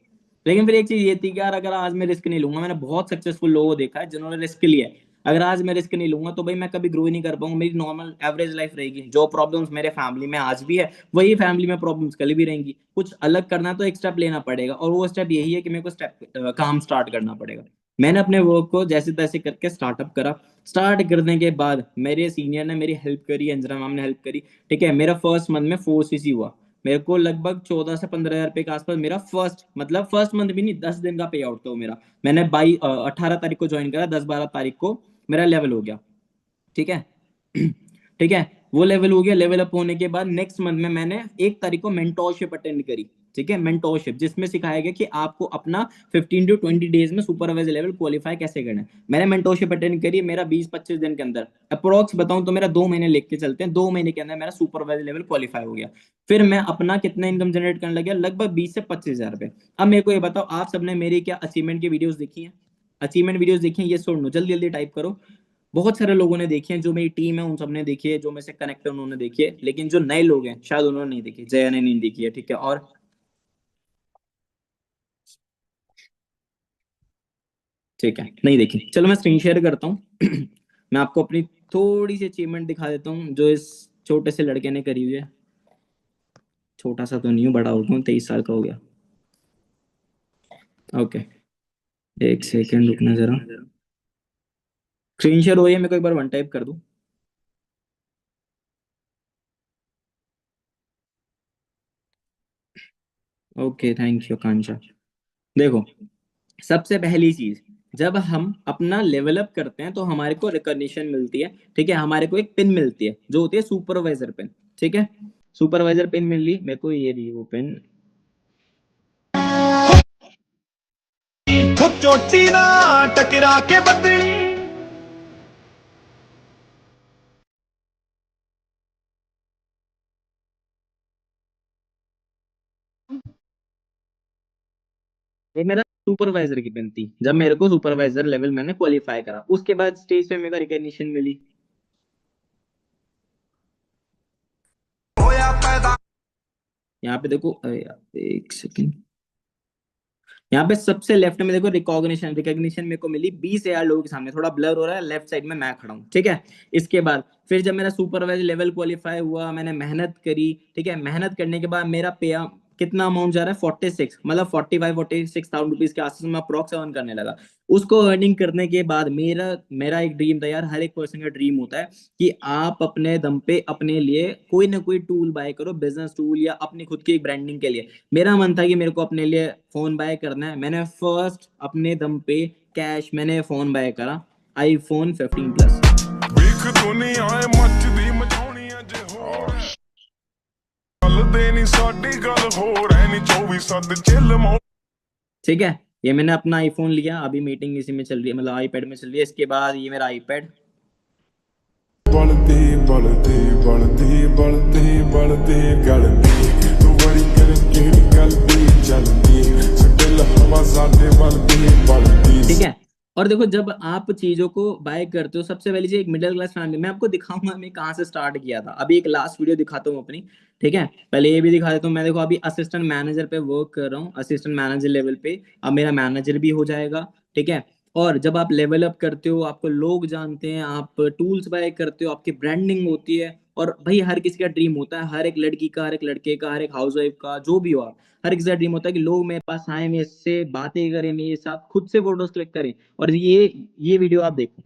लेकिन फिर एक चीज ये थी कि यार अगर आज मैं रिस्क नहीं लूंगा, मैंने बहुत सक्सेसफुल लोगों को देखा है जिन्होंने रिस्क लिया है, अगर आज मैं रिस्क नहीं लूंगा तो भाई मैं कभी ग्रो ही नहीं कर पाऊंगा, मेरी नॉर्मल एवरेज लाइफ रहेगी, जो प्रॉब्लम्स मेरे फैमिली में आज भी है वही फैमिली में प्रॉब्लम्स कल भी रहेंगी। कुछ अलग करना तो एक स्टेप लेना पड़ेगा, और वो स्टेप यही है कि मेरे को स्टेप काम स्टार्ट करना पड़ेगा। मैंने अपने वर्क को जैसे तैसे करके स्टार्टअप करा। स्टार्ट करने के बाद मेरे सीनियर ने मेरी हेल्प करी, अंजना मैम ने हेल्प करी। ठीक है, मेरा फर्स्ट मंथ में 4cc हुआ, मेरे को लगभग 14 से 15 हजार रुपए के आसपास मेरा फर्स्ट, मतलब फर्स्ट मंथ भी नहीं, 10 दिन का पे आउट था वो मेरा। मैंने 18 तारीख को ज्वाइन करा, 10 12 तारीख को मेरा लेवल हो गया। ठीक है ठीक है, वो लेवल हो गया, लेवल अप होने के बाद नेक्स्ट मंथ में मैंने 1 तारीख को मेंटोरशिप अटेंड करी। ठीक है, मेंटोरशिप, जिसमें सिखाया गया कि आपको अपना 15 to 20 डेज में सुपरवाइजर लेवल क्वालिफाई कैसे करना है। मैंने मेंटोरशिप अटेंड करी, मेरा 20-25 दिन के अंदर अप्रोक्स बताऊं तो मेरा 2 महीने लेके चलते हैं, 2 महीने के अंदर मेरा सुपरवाइजर लेवल क्वालिफाई हो गया। फिर मैं अपना कितना इनकम जनरेट करने लग गया, लगभग 20 से 25 हजार रुपए। अब मेरे को ये बताओ, आप सबने मेरी क्या अचीवमेंट की वीडियोस देखी है? अचीवमेंट वीडियोस देखी है? ये सुन लो, जल्दी जल्दी टाइप करो। बहुत सारे लोगों ने देखी है, जो मेरी टीम है उन सबने देखी है, जो मेरे से कनेक्ट है उन्होंने देखी है, लेकिन जो नए लोग हैं शायद उन्होंने नहीं देखी, जया ने नहीं देखी है, ठीक है। और ठीक है, नहीं देखी, चलो मैं स्क्रीन शेयर करता हूँ। मैं आपको अपनी थोड़ी सी अचीवमेंट दिखा देता हूँ जो इस छोटे से लड़के ने करी हुई है। छोटा सा तो नहीं हूँ, बड़ा हो गया हूँ, 23 साल का हो गया। ओके, एक सेकेंड रुकना जरा। स्क्रीन शेयर हो रही है, मेरे को एक बार वन टाइप कर दूं। Okay, thank you Kancha. देखो, सबसे पहली चीज, जब हम अपना लेवल अप करते हैं तो हमारे को रिकॉग्निशन मिलती है, ठीक है, हमारे को एक पिन मिलती है जो होती है सुपरवाइजर पिन, ठीक है। सुपरवाइजर पिन मिल ली मेरे को, ये रही वो पिन। चोटी ना टकरा के बदली। ये मेरा सुपरवाइजर की पिन थी, जब मेरे को सुपरवाइजर लेवल मैंने क्वालिफाई करा, उसके बाद स्टेज पे मेरे को रिकॉग्निशन मिली। यहाँ पे देखो, अरे यार एक सेकंड, यहाँ पे सबसे लेफ्ट में देखो, रिकॉग्निशन रिकॉग्निशन मेरे को मिली 20 हजार लोगों के सामने, थोड़ा ब्लर हो रहा है, लेफ्ट साइड में मैं खड़ा हूँ, ठीक है। इसके बाद फिर जब मेरा सुपरवाइजर लेवल क्वालिफाई हुआ, मैंने मेहनत करी, ठीक है, मेहनत करने के बाद मेरा पे कितना अमाउंट जा रहा है, 46, मतलब 45-46 थाउजेंड रुपीज के आसपास में अप्रॉक्स अर्न करने लगा। उसको अर्निंग करने के बाद मेरा मेरा एक ड्रीम था यार, हर एक पर्सन का ड्रीम होता है कि आप अपने दम पे अपने लिए कोई ना कोई टूल बाय करो, बिजनेस टूल या अपनी खुद की ब्रांडिंग के लिए। मेरा मन था कि मेरे को अपने लिए फोन बाय करना है। मैंने फर्स्ट अपने दम पे कैश मैंने फोन बाय करा, iPhone 15 Plus। ਵੇਖ ਦੁਨੀਆ ਏ ਮੱਚਦੀ ਮਚਾਉਣੀ ਅੱਜ ਹੋਰ ਗੱਲ ਦੇ ਨਹੀਂ ਸਾਡੀ ਗੱਲ ਹੋਰ ਐ ਨਹੀਂ 24/7 ਚਿੱਲ ਮੋ। ठीक है, ये मैंने अपना आईफोन लिया, अभी मीटिंग इसी में चल रही है, मतलब आईपैड में चल रही है। इसके बाद ये मेरा आईपैड। बलते बलते बलते बलते बलते गलती तू बड़ी कर केड़ी गलती चलती दिल हवा साडे बलती बलती, ठीक है। और देखो, जब आप चीजों को बाय करते हो, सबसे पहली चीज, एक मिडिल क्लास फैमिली, मैं आपको दिखाऊंगा मैं कहाँ से स्टार्ट किया था। अभी एक लास्ट वीडियो दिखाता हूँ अपनी, ठीक है। पहले ये भी दिखा देता हूँ, मैं देखो अभी असिस्टेंट मैनेजर पे वर्क कर रहा हूँ, असिस्टेंट मैनेजर लेवल पे। अब मेरा मैनेजर भी हो जाएगा, ठीक है। और जब आप लेवल अप करते हो, आपको लोग जानते हैं, आप टूल्स बाय करते हो, आपकी ब्रांडिंग होती है। और भाई हर किसी का ड्रीम होता है, हर एक लड़की का, हर एक लड़के का, हर एक हाउस वाइफ का, जो भी हो आप, हर किसी का ड्रीम होता है कि लोग मेरे पास आए, मेरे से बातें करें, मेरे साथ खुद से फोटोज क्लिक करें। और ये वीडियो आप देखो।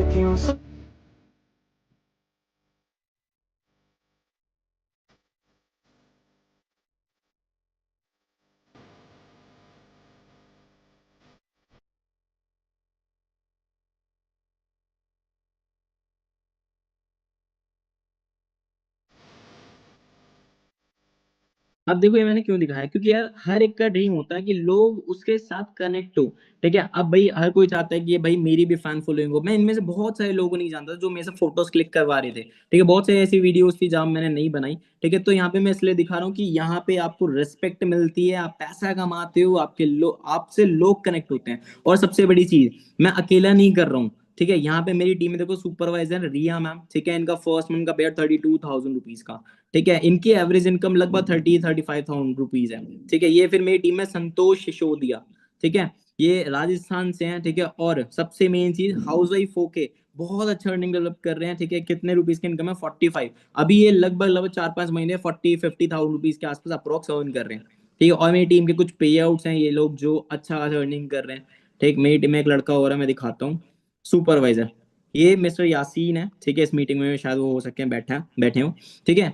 अब देखो, ये मैंने क्यों दिखाया, क्योंकि यार हर एक का ड्रीम होता है कि लोग उसके साथ कनेक्ट हो, ठीक है। अब भाई हर कोई चाहता है कि ये भाई मेरी भी फैन फॉलोइंग हो। मैं इनमें से बहुत सारे लोगों को नहीं जानता जो मेरे से फोटोज क्लिक करवा रहे थे, ठीक है। बहुत सारी ऐसी वीडियोस थी जहां मैंने नहीं बनाई, ठीक है। तो यहाँ पे मैं इसलिए दिखा रहा हूँ कि यहाँ पे आपको रिस्पेक्ट मिलती है, आप पैसा कमाते हो, आपके लोग आपसे लोग कनेक्ट होते हैं। और सबसे बड़ी चीज, मैं अकेला नहीं कर रहा हूँ, ठीक है। यहाँ पे मेरी टीम में देखो, सुपरवाइजर रिया मैम, ठीक है, इनका फर्स्ट मंथ का पे 32,000 रुपीज का, ठीक है। इनकी एवरेज इनकम लगभग 35,000 रुपीज है, ठीक है। ये फिर मेरी टीम में संतोष सिसोदिया, ठीक है, ये राजस्थान से हैं, ठीक है। और सबसे मेन चीज, हाउस वाइफ होके बहुत अच्छा अर्निंग डेवलप कर रहे हैं, ठीक है। कितने रुपीज की इनकम है, 45। अभी ये लगभग लगभग 4-5 महीने 40-50,000 रुपीज के आसपास अप्रोक्स अर्न कर रहे हैं, ठीक है। और मेरी टीम के कुछ पे आउट्स हैं, ये लोग जो अच्छा खासा अर्निंग कर रहे हैं, ठीक। मेरी टीम में एक लड़का हो रहा है, मैं दिखाता हूँ, सुपरवाइजर, ये मिस्टर यासीन है, ठीक है। इस मीटिंग में शायद वो हो सकते हैं बैठे हो, ठीक है।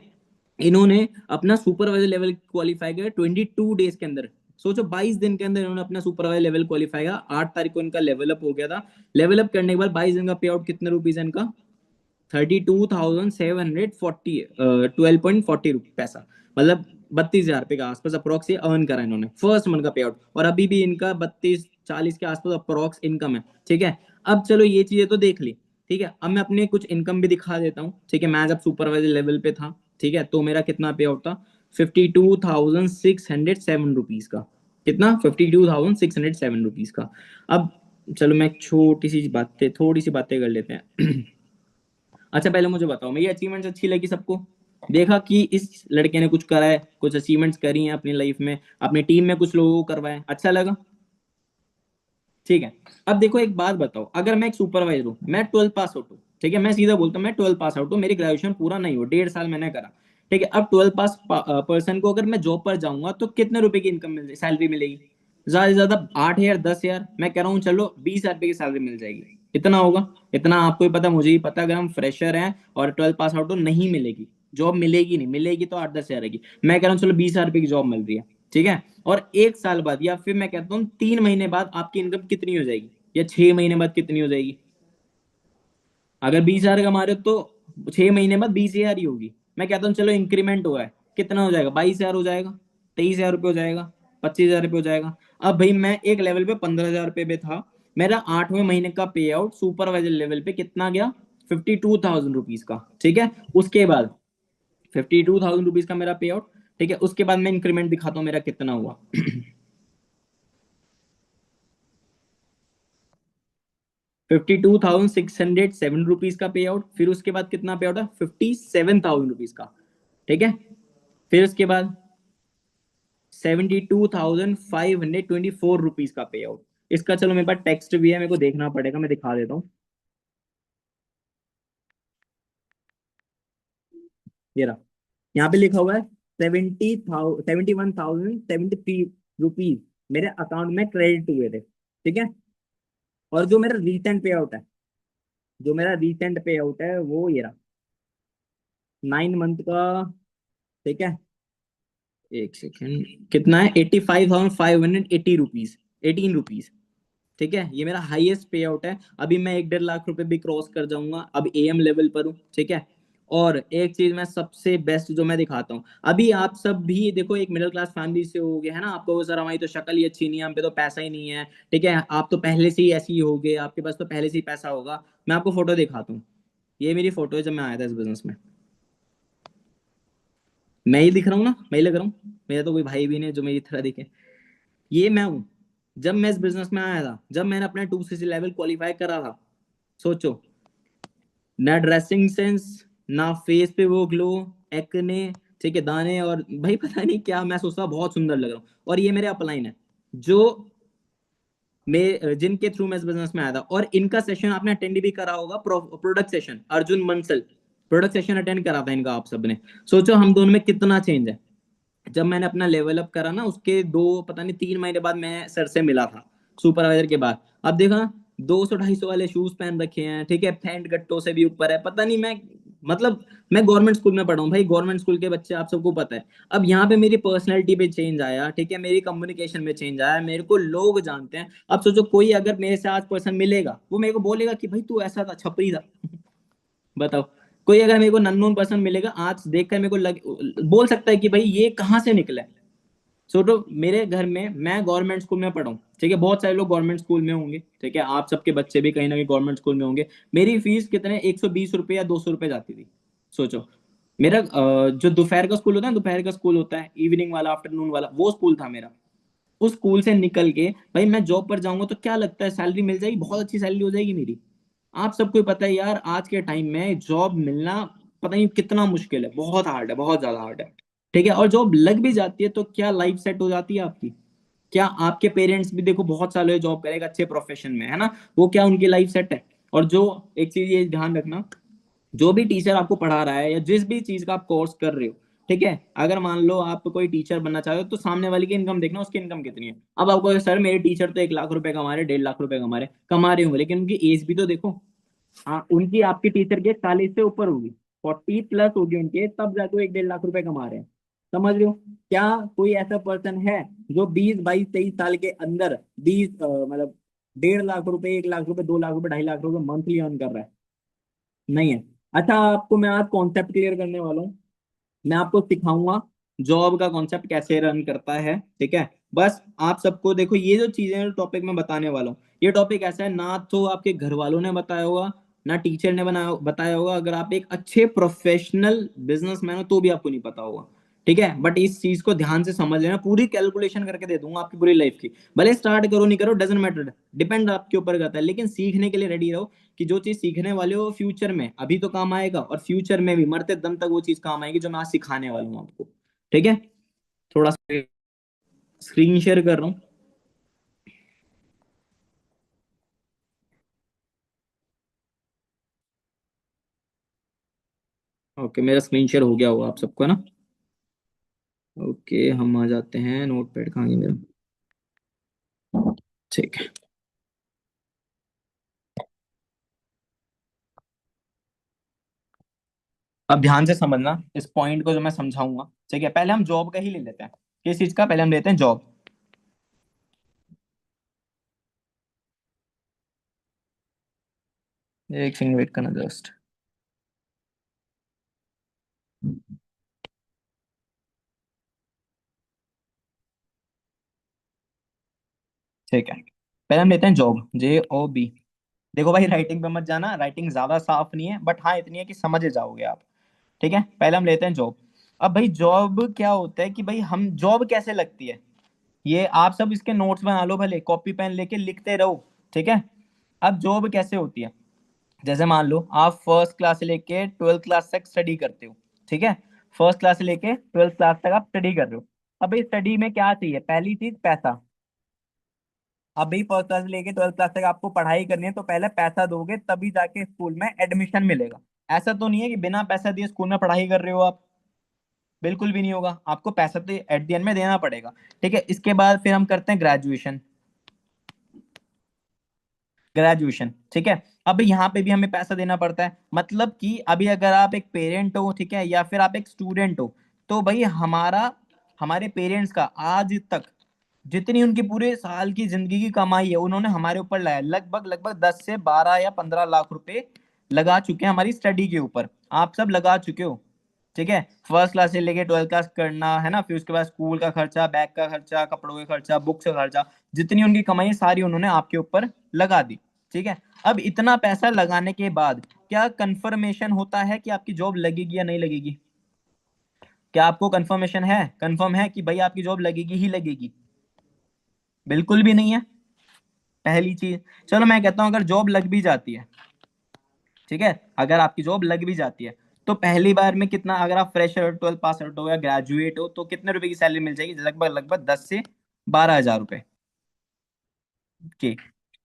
इन्होंने अपना सुपरवाइजर लेवल क्वालिफाई किया 22 डेज के अंदर। सोचो, 22 दिन के अंदर इन्होंने अपना सुपरवाइजर लेवल क्वालिफाई किया। 8 तारीख को इनका लेवल अप हो गया था। लेवल अप करने के बाद 22 दिन का पे आउट कितने रुपीज है इनका, 32,740, 12.40 पैसा, मतलब 32,000 रुपये के आसपास अप्रोक्स ये अर्न करा इन्होंने फर्स्ट मंथ का पे आउट, और अभी भी इनका 32-40 के आसपास अप्रोक्स इनकम है। ठीक है, अब चलो ये चीजें तो देख ली। ठीक है, अब मैं अपने कुछ इनकम भी दिखा देता हूँ। ठीक है, मैं जब सुपरवाइजर लेवल पे था, ठीक है, तो मेरा कितना पे आउट था, 52,607 रुपीज का। कितना? 52,607 रुपीज का। अब चलो मैं एक छोटी सी बातें, थोड़ी सी बातें कर लेते हैं। अच्छा पहले मुझे बताओ, मेरी अचीवमेंट्स अच्छी लगी सबको? देखा कि इस लड़के ने कुछ करा है, कुछ अचीवमेंट्स करी हैं अपनी लाइफ में, अपनी टीम में कुछ लोगों को करवाया, अच्छा लगा? ठीक है, अब देखो एक बात बताओ, अगर मैं एक सुपरवाइजर हूँ, मैं 12 पास आउट हूँ, ठीक है, मैं सीधा बोलता हूँ मैं 12 पास आउट हूँ, मेरी ग्रेजुएशन पूरा नहीं हो, 1.5 साल मैंने करा। ठीक है, अब 12 पास पर्सन को अगर मैं जॉब पर जाऊंगा तो कितने रुपए की इनकम मिल सैलरी मिलेगी? ज्यादा से ज्यादा 8 या 10 हजार, मैं कह रहा हूँ चलो 20 हजार रुपये की सैलरी मिल जाएगी। इतना होगा? इतना आपको ही पता, मुझे ही पता, अगर हम फ्रेशर हैं और 12 पास आउट तो नहीं मिलेगी जॉब, मिलेगी नहीं, मिलेगी तो 8-10 हजार की। मैं कह रहा हूँ चलो 20 हजार रुपये की जॉब मिल रही है। ठीक है, और 1 साल बाद या फिर मैं कहता हूँ 3 महीने बाद आपकी इनकम कितनी हो जाएगी, या 6 महीने बाद कितनी हो जाएगी? अगर 20 हजार कमा रहे हो तो 6 महीने बाद 20 हजार ही होगी। मैं कहता हूँ चलो इंक्रीमेंट हुआ है, कितना हो जाएगा? 22 हजार हो जाएगा, 23 हजार रुपये हो जाएगा, 25 हजार रुपये हो जाएगा। अब भाई मैं एक लेवल पे 15 हजार रुपये पे था, मेरा 8वें महीने का पे आउट सुपरवाइजर लेवल पे कितना गया? 52,000 रुपीज का। ठीक है, उसके बाद 52,000 रुपीज का मेरा पे आउट। ठीक है, उसके बाद मैं इंक्रीमेंट दिखाता हूँ मेरा कितना हुआ। 52,607 रुपीज का पे आउट, फिर उसके बाद कितना पे आउट है? 57,000 रुपीज का। ठीक है, फिर उसके बाद 72,524 रुपीज का पे आउट। इसका चलो मेरे पास टेक्स्ट भी है, मेरे को देखना पड़ेगा, मैं दिखा देता हूँ। ये रहा, यहाँ पे लिखा हुआ है 71,073 मेरे अकाउंट में क्रेडिट हुए थे। ठीक है, और जो मेरा रिसेंट पे आउट है, जो मेरा रिसेंट पे आउट है वो ये रहा, 9 मंथ का। ठीक है, एक सेकेंड, कितना है? 85,580 रुपीज, 18 रुपीज। ठीक है, ये मेरा हाईएस्ट पे आउट है। अभी मैं 1-1.5 लाख रुपए भी क्रॉस कर जाऊंगा, अब एएम लेवल पर हूँ। ठीक है, और एक चीज मैं सबसे बेस्ट जो मैं दिखाता हूँ, अभी आप सब भी देखो एक मिडिल क्लास फैमिली से हो गए है ना, आपको सर हमारी तो शक्ल ही अच्छी नहीं है, हम पे तो पैसा ही नहीं है। ठीक है, आप तो पहले से ही ऐसे ही हो गए, आपके पास तो पहले से ही पैसा होगा। मैं आपको फोटो दिखाता हूँ, ये मेरी फोटो है जब मैं आया था इस बिजनेस में। मैं ही दिख रहा हूँ ना, मैं ही लग रहा हूँ, मेरा तो कोई भाई भी नहीं है जो मेरी तरह दिखे। ये मैं हूँ जब मैं इस बिजनेस में आया था, जब मैंने अपना 2CC लेवल क्वालिफाई करा था। सोचो, ना ड्रेसिंग सेंस, ना फेस पे वो ग्लो, एक्ने, ठीक है, दाने, और भाई पता नहीं क्या, मैं सोचता बहुत सुंदर लग रहा हूँ। और ये मेरे अपलाइन है जो मैं जिनके थ्रू मैं इस बिजनेस में आया था, और इनका सेशन आपने अटेंड भी करा होगा, product session, Arjun Mansal product session attend करा था इनका आप सबने। सोचो हम दोनों में कितना चेंज है। जब मैंने अपना लेवल अप करा ना, उसके 2 पता नहीं 3 महीने बाद मैं सर से मिला था सुपरवाइजर के बाद। अब देखा, 200-250 वाले शूज पहन रखे हैं, ठीक है, पैंट गट्टों से भी ऊपर है, पता नहीं मैं, मतलब मैं गवर्नमेंट स्कूल में पढ़ा हूँ भाई, गवर्नमेंट स्कूल के बच्चे आप सबको पता है। अब यहाँ पे मेरी पर्सनैलिटी पे चेंज आया, ठीक है, मेरी कम्युनिकेशन में चेंज आया, मेरे को लोग जानते हैं। अब सोचो कोई अगर मेरे से आज पर्सन मिलेगा, वो मेरे को बोलेगा कि भाई तू ऐसा था, छपरी था। बताओ, कोई अगर मेरे को नननोन पर्सन मिलेगा आज देखकर मेरे को बोल सकता है कि भाई ये कहाँ से निकला है। सोचो मेरे घर में, मैं गवर्नमेंट स्कूल में पढ़ा हूँ, ठीक है, बहुत सारे लोग गवर्नमेंट स्कूल में होंगे, ठीक है, आप सबके बच्चे भी कहीं ना कहीं गवर्नमेंट स्कूल में होंगे। मेरी फीस कितने, 120 रुपये या 200 रुपये जाती थी। सोचो, मेरा जो दोपहर का स्कूल होता है, दोपहर का स्कूल होता है, इवनिंग वाला, आफ्टरनून वाला, वो स्कूल था मेरा। उस स्कूल से निकल के भाई मैं जॉब पर जाऊंगा तो क्या लगता है सैलरी मिल जाएगी, बहुत अच्छी सैलरी हो जाएगी मेरी। आप सबको पता है यार, आज के टाइम में जॉब मिलना पता नहीं कितना मुश्किल है, बहुत हार्ड है, बहुत ज्यादा हार्ड है। ठीक है, और जॉब लग भी जाती है तो क्या लाइफ सेट हो जाती है आपकी? क्या आपके पेरेंट्स भी देखो बहुत सालों से जॉब करेगा अच्छे प्रोफेशन में, है ना, वो क्या उनकी लाइफ सेट है? और जो, एक चीज ये ध्यान रखना, जो भी टीचर आपको पढ़ा रहा है या जिस भी चीज का आप कोर्स कर रहे हो, ठीक है, अगर मान लो आप कोई टीचर बनना चाहते हो तो सामने वाले की इनकम देखना, उसकी इनकम कितनी है। अब आपको सर मेरे टीचर तो 1 लाख रुपए कमा रहे, 1.5 लाख रुपए कमा रहे होंगे, लेकिन उनकी एज भी तो देखो। हाँ, उनकी आपकी टीचर के 40 से ऊपर होगी, 40+ होगी उनके, तब जाके वो 1-1.5 लाख रुपए कमा रहे हैं। समझ रहे हो? क्या कोई ऐसा पर्सन है जो 20, 22, 23 साल के अंदर 20 मतलब 1.5 लाख रुपए, 1 लाख रुपए, 2 लाख रुपए, 2.5 लाख रुपए मंथली अर्न कर रहा है? नहीं है। अच्छा, आपको मैं आज कॉन्सेप्ट क्लियर करने वाला हूँ, मैं आपको सिखाऊंगा जॉब का कॉन्सेप्ट कैसे रन करता है, ठीक है। बस आप सबको देखो, ये जो चीजें हैं, टॉपिक मैं बताने वाला हूँ, ये टॉपिक ऐसा है ना तो आपके घर वालों ने बताया होगा, ना टीचर ने बताया होगा, अगर आप एक अच्छे प्रोफेशनल बिजनेसमैन हो तो भी आपको नहीं पता होगा, ठीक है। बट इस चीज को ध्यान से समझ लेना, पूरी कैलकुलेशन करके दे दूंगा आपकी पूरी लाइफ की। भले स्टार्ट करो नहीं करो डजेंट मैटर, डिपेंड आपके ऊपर करता है, लेकिन सीखने के लिए रेडी रहो कि जो चीज सीखने वाले हो फ्यूचर में अभी तो काम आएगा, और फ्यूचर में भी मरते दम तक वो चीज काम आएगी जो मैं आज सिखाने वाला हूँ आपको, ठीक है। थोड़ा सा स्क्रीन शेयर कर रहा हूँ। ओके, मेरा स्क्रीन शेयर हो गया होगा आप सबको, है ना। ओके, हम आ जाते हैं, नोट पैड कहाँ है मेरा, ठीक है। अब ध्यान से समझना इस पॉइंट को जो मैं समझाऊंगा, ठीक है। पहले हम जॉब का ही ले लेते हैं, किस चीज का, पहले हम लेते हैं जॉब। एक सेकंड वेट करना जस्ट। ठीक है, पहले हम लेते हैं जॉब, JOB। देखो भाई, राइटिंग पे मत जाना, राइटिंग ज्यादा साफ नहीं है, बट हाँ इतनी है कि समझ जाओगे आप, ठीक है। पहले हम लेते हैं जॉब। अब भाई जॉब क्या होता है कि भाई हम जॉब कैसे लगती है, ये आप सब इसके नोट्स बना लो, भले कॉपी पेन लेके लिखते रहो, ठीक है। अब जॉब कैसे होती है, जैसे मान लो आप फर्स्ट क्लास से लेके 12th क्लास तक स्टडी करते हो, ठीक है। फर्स्ट क्लास से लेके 12th क्लास तक आप स्टडी कर रहे हो। अब भाई स्टडी में क्या चाहिए, पहली चीज पैसा। अब भाई फर्स्ट क्लास से लेके 12th क्लास तक आपको पढ़ाई करनी है, तो पहले पैसा दोगे तभी जाके स्कूल में एडमिशन मिलेगा। ऐसा तो नहीं है कि बिना पैसा दिए स्कूल में पढ़ाई कर रहे हो आप, बिल्कुल भी नहीं होगा, आपको पैसा तो एट द एंड में देना पड़ेगा, ठीक है। इसके बाद फिर हम करते हैं ग्रेजुएशन, ग्रेजुएशन, ठीक है। अब यहाँ पे भी हमें पैसा देना पड़ता है, मतलब कि अभी अगर आप एक पेरेंट हो, ठीक है, या फिर आप एक स्टूडेंट हो, तो भाई हमारा, हमारे पेरेंट्स का आज तक जितनी उनकी पूरे साल की जिंदगी की कमाई है उन्होंने हमारे ऊपर लाया, लगभग लगभग 10 से 12 या 15 लाख रुपए लगा चुके हैं हमारी स्टडी के ऊपर, आप सब लगा चुके हो, ठीक है। फर्स्ट क्लास से लेके 12th क्लास करना है ना, फिर उसके बाद स्कूल का खर्चा, बैग का खर्चा, कपड़ों का खर्चा, बुक्स का खर्चा, जितनी उनकी कमाई है सारी उन्होंने आपके ऊपर लगा दी, ठीक है। अब इतना पैसा लगाने के बाद क्या कंफर्मेशन होता है कि आपकी जॉब लगेगी या नहीं लगेगी, क्या आपको कंफर्मेशन है, कंफर्म है कि भाई आपकी जॉब लगेगी ही लगेगी, बिल्कुल भी नहीं है, पहली चीज। चलो मैं कहता हूं अगर जॉब लग भी जाती है, ठीक है, अगर आपकी जॉब लग भी जाती है, तो पहली बार में कितना, अगर आप फ्रेशर 12th पास आउट हो या ग्रेजुएट हो, तो कितने रुपए की सैलरी मिल जाएगी, लगभग लगभग 10 से 12 हजार रुपए के,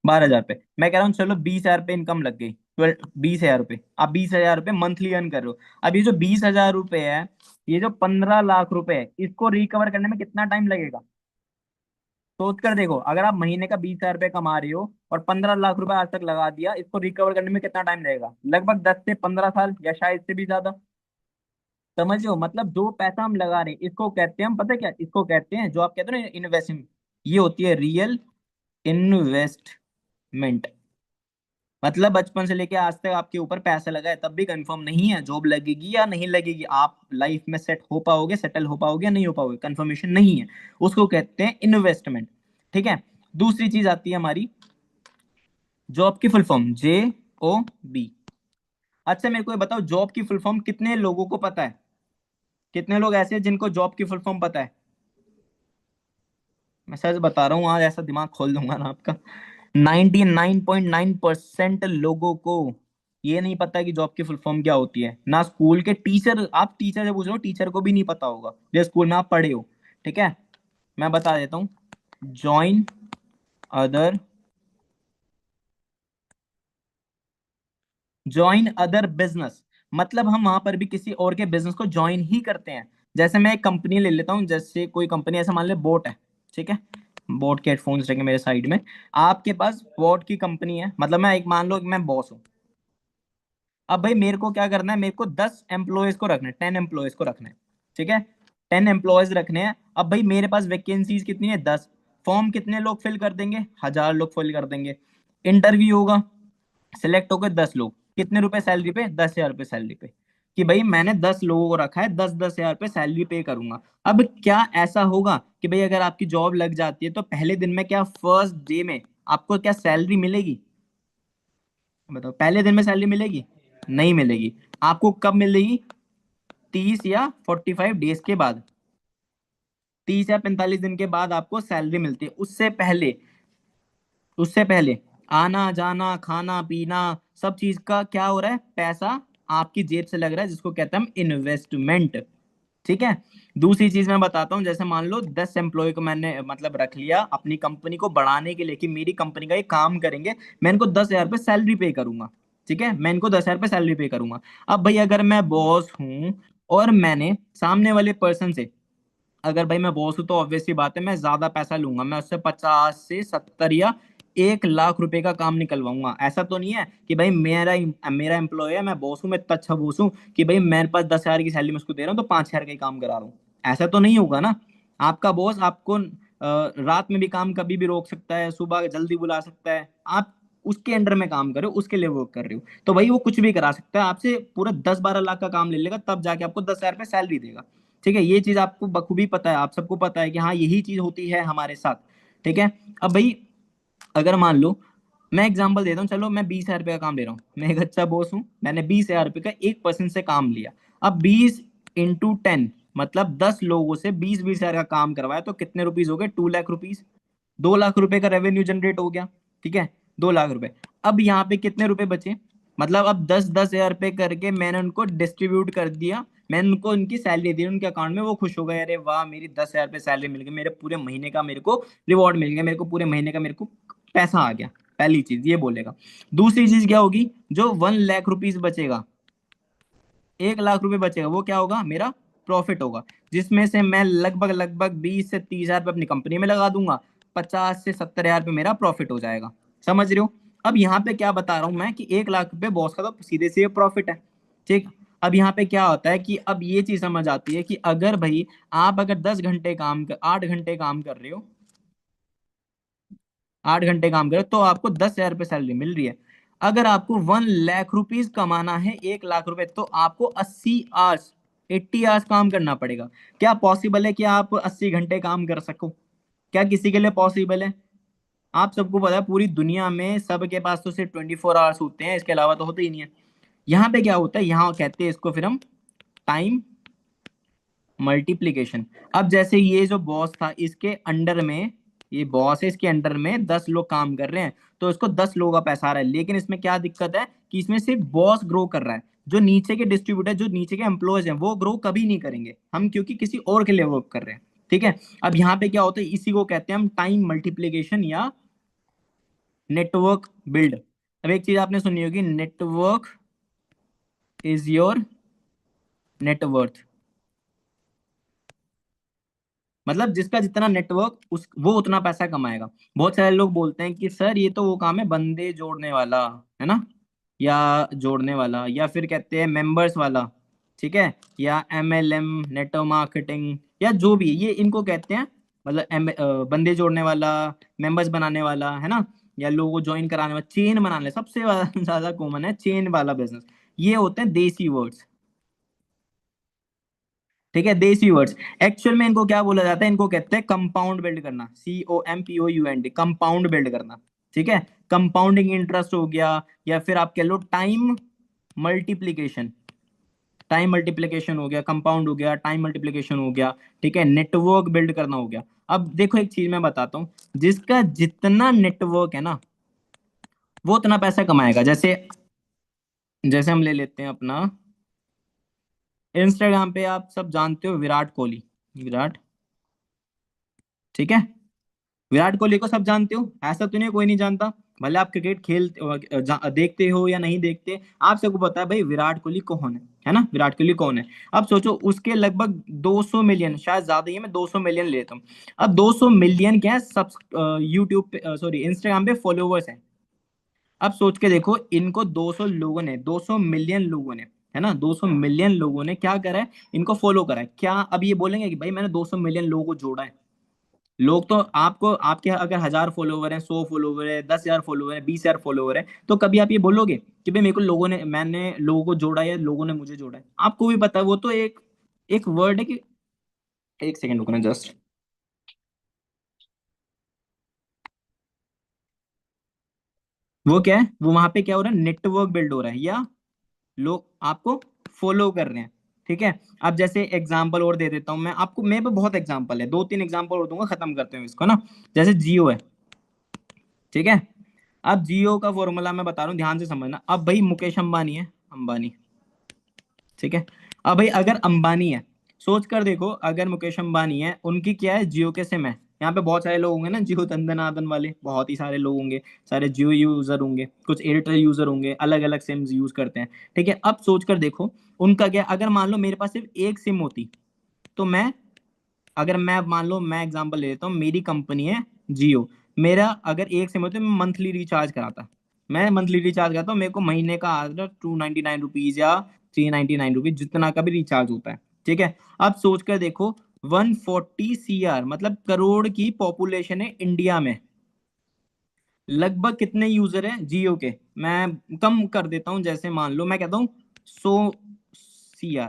12 हजार रुपए, मैं कह रहा हूँ चलो 20 हजार रुपये इनकम लग गई, 20 हजार रुपये, आप 20 हजार रुपये मंथली अर्न कर रहे हो। अब ये जो 20 हजार रुपये है, ये जो 15 लाख रुपए है, इसको रिकवर करने में कितना टाइम लगेगा, सोच कर देखो, अगर आप महीने का 20 हजार रुपये कमा रहे हो और 15 लाख रुपए आज तक लगा दिया, इसको रिकवर करने में कितना टाइम लगेगा, लगभग 10 से 15 साल या शायद से भी ज्यादा। समझो, मतलब जो पैसा हम लगा रहे हैं इसको कहते हैं हम, पता है क्या इसको कहते हैं, जो आप कहते हो ना इन्वेस्टमेंट, ये होती है रियल इन्वेस्टमेंट। मतलब बचपन से लेके आज तक आपके ऊपर पैसा लगा है, तब भी कंफर्म नहीं है जॉब लगेगी या नहीं लगेगी, आप लाइफ में सेट हो पाओगे, सेटल हो पाओगे या नहीं हो पाओगे, कंफर्मेशन नहीं है, उसको कहते हैं इन्वेस्टमेंट, ठीक है। दूसरी चीज आती है हमारी जॉब की फुल फॉर्म, JOB। अच्छा मेरे को ये बताओ, जॉब की फुल फॉर्म कितने लोगों को पता है, कितने लोग ऐसे हैं जिनको जॉब की फुल फॉर्म पता है, मैं सच बता रहा हूँ, आज ऐसा दिमाग खोल दूंगा ना आपका, 99.9% लोगों को ये नहीं पता कि जॉब की फुल फॉर्म क्या होती है, ना स्कूल के टीचर, आप टीचर से पूछ रहे हो, टीचर को भी नहीं पता होगा जो स्कूल में आप पढ़े हो, ठीक है। मैं बता देता हूँ, join other, join other business, मतलब हम वहां पर भी किसी और के बिजनेस को ज्वाइन ही करते हैं। जैसे मैं एक कंपनी ले लेता हूँ, जैसे कोई कंपनी ऐसा मान ले बोट है, ठीक है, बोट के हेडफोन्स रखे मेरे साइड में, आपके पास बोट की कंपनी है, मतलब मैं एक मान लो कि मैं बॉस हूँ। अब भाई मेरे को क्या करना है, मेरे को 10 एम्प्लॉयज को रखना है, 10 एम्प्लॉयज को रखना है, ठीक है, 10 एम्प्लॉयज रखने हैं। अब भाई मेरे पास वैकेंसीज कितनी है, 10, फॉर्म कितने लोग फिल कर देंगे, 1000 लोग फिल कर देंगे, इंटरव्यू होगा, सिलेक्ट हो गए 10 लोग, कितने रुपए सैलरी पे, 10 हजार रुपये सैलरी पे, कि भाई मैंने 10 लोगों को रखा है, 10-10 हजार रुपये सैलरी पे करूंगा। अब क्या ऐसा होगा कि भाई अगर आपकी जॉब लग जाती है तो पहले दिन में, क्या फर्स्ट डे में आपको क्या सैलरी मिलेगी? बताओ, पहले दिन में सैलरी मिलेगी? नहीं मिलेगी। आपको कब मिलेगी? 30 या 45 डेज के बाद, 30 या 45 दिन के बाद आपको सैलरी मिलती है। उससे पहले आना जाना खाना पीना सब चीज का क्या हो रहा है, पैसा आपकी जेब से लग रहा है, जिसको कहते हैं हम इन्वेस्टमेंट। ठीक है। दूसरी चीज मैं बताता हूँ, जैसे मान लो 10 एम्प्लॉय को मैंने मतलब रख लिया अपनी कंपनी को बढ़ाने के लिए, कि मेरी कंपनी का ये काम करेंगे, मैं इनको 10 हजार रुपये सैलरी पे करूंगा। ठीक है, मैं इनको 10 हजार रुपये सैलरी पे करूंगा। अब भाई अगर मैं बॉस हूँ और मैंने सामने वाले पर्सन से, अगर भाई मैं बॉस हूं तो ऑब्वियस सी बात है मैं ज्यादा पैसा लूंगा, मैं उससे 50 से 70 या 1 लाख रुपए का काम निकलवाऊंगा। ऐसा तो नहीं है कि भाई मेरा मेरा एम्प्लॉय है, मैं बॉस हूँ, मैं इतना अच्छा बॉस हूँ कि भाई मेरे पास 10 हजार की सैलरी मैं उसको दे रहा हूँ तो 5 हजार का ही काम करा रहा हूँ। ऐसा तो नहीं होगा ना। आपका बॉस आपको रात में भी काम कभी भी रोक सकता है, सुबह जल्दी बुला सकता है, आप उसके अंडर में काम कर रहे हो, उसके लिए वर्क कर रहे हो, तो भाई वो कुछ भी करा सकता है आपसे, पूरा 10-12 लाख का काम ले लेगा, तब जाके आपको 10 हजार रुपये सैलरी देगा। ठीक है, ये चीज आपको बखूबी पता है, आप सबको पता है कि हाँ यही चीज होती है हमारे साथ। ठीक है। अब भाई अगर मान लो, मैं एग्जांपल देता हूँ, चलो मैं 20 हजार रुपये का काम ले रहा हूँ, मैं एक अच्छा बॉस हूँ, मैंने 20 हजार रुपये का एक पर्सन से काम लिया। अब 20 × 10, मतलब 10 लोगों से 20-20 हजार का काम करवाया, तो कितने रुपीज हो गए? 2 लाख रुपीज। 2 लाख रुपए का रेवेन्यू जनरेट हो गया। ठीक है, 2 लाख रुपए। अब यहाँ पे कितने रुपए बचे? मतलब अब 10-10 हजार रुपए करके मैंने उनको डिस्ट्रीब्यूट कर दिया, मैंने उनको उनकी सैलरी दी उनके अकाउंट में, वो खुश हो गए, अरे वाह मेरी 10 हजार रुपये सैलरी मिल गई, मेरे पूरे महीने का मेरे को रिवॉर्ड मिल गया, मेरे को पूरे महीने का मेरे को पैसा आ गया। पहली चीज ये बोलेगा। दूसरी चीज क्या होगी? जो 1 लाख रुपीज बचेगा, 1 लाख रुपए बचेगा, वो क्या होगा? मेरा प्रॉफिट होगा, जिसमें से मैं लगभग लगभग 20 से 30 हजार अपनी कंपनी में लगा दूंगा, 50 से 70 हजार मेरा प्रॉफिट हो जाएगा। समझ रहे हो? अब यहाँ पे क्या बता रहा हूँ मैं, कि 1 लाख रुपए बॉस का तो सीधे से प्रॉफिट है। ठीक। अब यहाँ पे क्या होता है कि अब ये चीज समझ आती है कि अगर भाई आप अगर 10 घंटे काम कर 8 घंटे काम कर रहे हो, 8 घंटे काम करो तो आपको 10 हजार रुपये सैलरी मिल रही है। अगर आपको 1 लाख रुपीज कमाना है, 1 लाख रुपए, तो आपको 80 आवर्स, 80 आवर्स काम करना पड़ेगा। क्या पॉसिबल है कि आप 80 घंटे काम कर सको? क्या किसी के लिए पॉसिबल है? आप सबको पता है पूरी दुनिया में सबके पास तो सिर्फ 24 आवर्स होते हैं, इसके अलावा तो होते ही नहीं है। यहाँ पे क्या होता है, यहाँ कहते हैं इसको फिर हम टाइम मल्टीप्लीकेशन। अब जैसे ये जो बॉस था, इसके अंडर में, ये बॉस है, इसके अंडर में 10 लोग काम कर रहे हैं, तो इसको 10 लोगों का पैसा आ रहा है। लेकिन इसमें क्या दिक्कत है कि इसमें सिर्फ बॉस ग्रो कर रहा है, जो नीचे के डिस्ट्रीब्यूटर, जो नीचे के एम्प्लॉयज हैं, वो ग्रो कभी नहीं करेंगे हम, क्योंकि किसी और के लिए वर्क कर रहे हैं। ठीक है। अब यहाँ पे क्या होता है, इसी को कहते हैं हम टाइम मल्टीप्लीकेशन या नेटवर्क बिल्ड। अब एक चीज आपने सुनी होगी, नेटवर्क इज योर नेटवर्थ। मतलब जिसका जितना नेटवर्क, उस वो उतना पैसा कमाएगा। बहुत सारे लोग बोलते हैं कि सर ये तो वो काम है बंदे जोड़ने वाला, है ना, या जोड़ने वाला, या फिर कहते हैं मेंबर्स वाला। ठीक है, या MLM, नेटवर्क मार्केटिंग, या जो भी है, ये इनको कहते हैं, मतलब बंदे जोड़ने वाला, मेंबर्स बनाने वाला, है ना, या लोगों को ज्वाइन कराने वाला, चेन बनाने, सबसे ज्यादा कॉमन है चेन वाला बिजनेस। ये होते हैं देसी वर्ड्स। ठीक है, देसी वर्ड्स। एक्चुअल में इनको क्या बोला जाता है? इनको कहते हैं कंपाउंड बिल्ड करना, COMPOUND, कंपाउंड बिल्ड करना। ठीक है, कंपाउंडिंग इंटरेस्ट हो गया, या फिर आप कह लो मल्टीप्लीकेशन टाइम मल्टीप्लीकेशन हो गया, कंपाउंड हो गया, टाइम मल्टीप्लीकेशन हो गया। ठीक है, नेटवर्क बिल्ड करना हो गया। अब देखो एक चीज मैं बताता हूँ, जिसका जितना नेटवर्क है ना, वो उतना पैसा कमाएगा। जैसे जैसे हम ले लेते हैं अपना इंस्टाग्राम पे, आप सब जानते हो विराट कोहली, विराट। ठीक है, विराट कोहली को सब जानते हो, ऐसा तो नहीं कोई नहीं जानता। भले आप क्रिकेट देखते हो या नहीं देखते, आप सबको पता है भाई विराट कोहली कौन है ना, विराट कोहली कौन है। अब सोचो उसके लगभग 200 मिलियन, शायद ज्यादा ही है, मैं 200 मिलियन लेता हूँ। अब 200 मिलियन क्या है, सब यूट्यूब पे, सॉरी इंस्टाग्राम पे फॉलोवर्स हैं। अब सोच के देखो, इनको 200 लोगों ने, 200 मिलियन लोगों ने, है ना, 200 मिलियन लोगों ने क्या करा है, इनको फॉलो करा है। क्या अब ये बोलेंगे कि भाई मैंने 200 मिलियन लोगों को जोड़ा है? लोग तो आपको, आपके अगर 1,000 फॉलोवर हैं, 100 फॉलोवर है, 10,000 फॉलोवर है, 20,000 फॉलोवर है, तो कभी आप ये बोलोगे कि भाई मेरे को लोगों ने, मैंने लोगों को जोड़ा है, लोगों ने मुझे जोड़ा है? आपको भी पता है वो तो एक एक वर्ड है कि, एक सेकंड रुकना जस्ट। वो क्या है, वो वहां पे क्या हो रहा है, नेटवर्क बिल्ड हो रहा है, या लोग आपको फॉलो कर रहे हैं। ठीक है। अब जैसे एग्जांपल और दे देता हूँ मैं आपको, मेरे पे बहुत एग्जांपल है, दो तीन एग्जांपल और दूंगा, खत्म करते हैं इसको ना। जैसे जियो है, ठीक है। अब जियो का फॉर्मूला मैं बता रहा हूँ, ध्यान से समझना। अब भाई मुकेश अंबानी है, अंबानी, ठीक है। अब भाई अगर अंबानी है, सोच कर देखो, अगर मुकेश अंबानी है, उनकी क्या है, जियो के सिम है। यहाँ पे बहुत सारे लोग होंगे ना जियो तंदन आदन वाले, बहुत ही सारे लोग होंगे, सारे जियो यूजर होंगे, कुछ एयरटेल यूजर होंगे, अलग अलग सिम्स यूज करते हैं। ठीक है। अब सोच कर देखो, उनका क्या, अगर मान लो मेरे पास सिर्फ एक सिम होती, तो मैं, अगर मैं मान लो, मैं एग्जांपल ले लेता हूँ, मेरी कंपनी है जियो, मेरा अगर एक सिम होता है, मैं मंथली रिचार्ज कराता, मैं मंथली रिचार्ज करता हूँ, मेरे को महीने का आता 299 रुपीज या 399 रुपीज, जितना का भी रिचार्ज होता है। ठीक है। अब सोच कर देखो, 140 CR मतलब करोड़ की पॉपुलेशन है इंडिया में, लगभग कितने यूजर हैं जियो के, मैं कम कर देता हूं, जैसे मान लो मैं कहता हूँ 100 CR,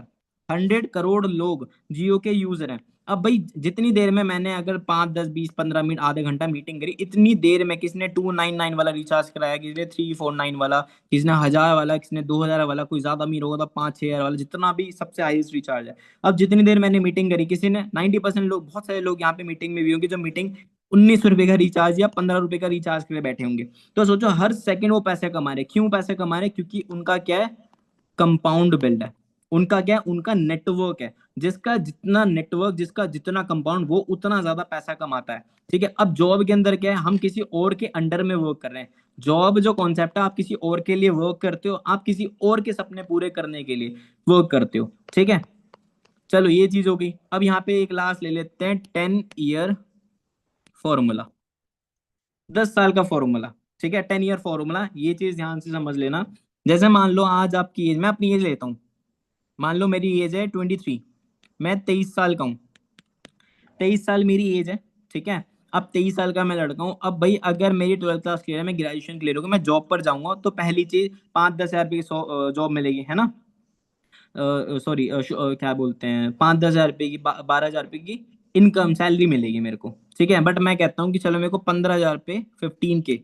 100 करोड़ लोग जियो के यूजर हैं। अब भाई जितनी देर में मैंने अगर 5 10 20 15 मिनट आधे घंटा मीटिंग करी, इतनी देर में किसने 299 वाला रिचार्ज कराया, किसने 349 वाला, किसने 1,000 वाला, किसने 2,000 वाला, कोई ज्यादा अमीर होगा तो 5 6 हज़ार वाला, जितना भी सबसे हाईएस्ट रिचार्ज है। अब जितनी देर मैंने मीटिंग करी, किसी ने 90% लोग, बहुत सारे लोग यहाँ पे मीटिंग में भी होंगे जो मीटिंग 19 रुपए का रिचार्ज या 15 रुपए का रिचार्ज के लिए बैठे होंगे। तो सोचो हर सेकंड वो पैसे कमा रहे, क्यों पैसे कमा रहे, क्योंकि उनका क्या है, कंपाउंड बिल्ड है, उनका क्या है, उनका नेटवर्क है, जिसका जितना नेटवर्क, जिसका जितना कंपाउंड, वो उतना ज्यादा पैसा कमाता है। ठीक है। अब जॉब के अंदर क्या है, हम किसी और के अंडर में वर्क कर रहे हैं। जॉब जो कॉन्सेप्ट है, आप किसी और के लिए वर्क करते हो, आप किसी और के सपने पूरे करने के लिए वर्क करते हो। ठीक है। चलो ये चीज हो गई। अब यहाँ पे एक लास्ट ले लेते हैं, 10 ईयर फॉर्मूला, 10 साल का फॉर्मूला। ठीक है, 10 ईयर फॉर्मूला, ये चीज ध्यान से समझ लेना। जैसे मान लो आज आपकी एज, मैं अपनी एज लेता हूँ, मान लो मेरी एज है 23, मैं 23 साल का हूँ, 23 साल मेरी एज है। ठीक है। अब 23 साल का मैं लड़का हूँ। अब भाई अगर मेरी 12th क्लास क्लियर है, मैं ग्रेजुएशन क्लियर होगा, मैं जॉब पर जाऊंगा, तो पहली चीज 5 10 हज़ार रुपये की जॉब मिलेगी, है ना, सॉरी, क्या बोलते हैं, 5 10 हज़ार रुपये की, 12 हज़ार रुपये की इनकम सैलरी मिलेगी मेरे को। ठीक है। बट मैं कहता हूँ कि चलो मेरे को 15 हज़ार रुपये, 15 के,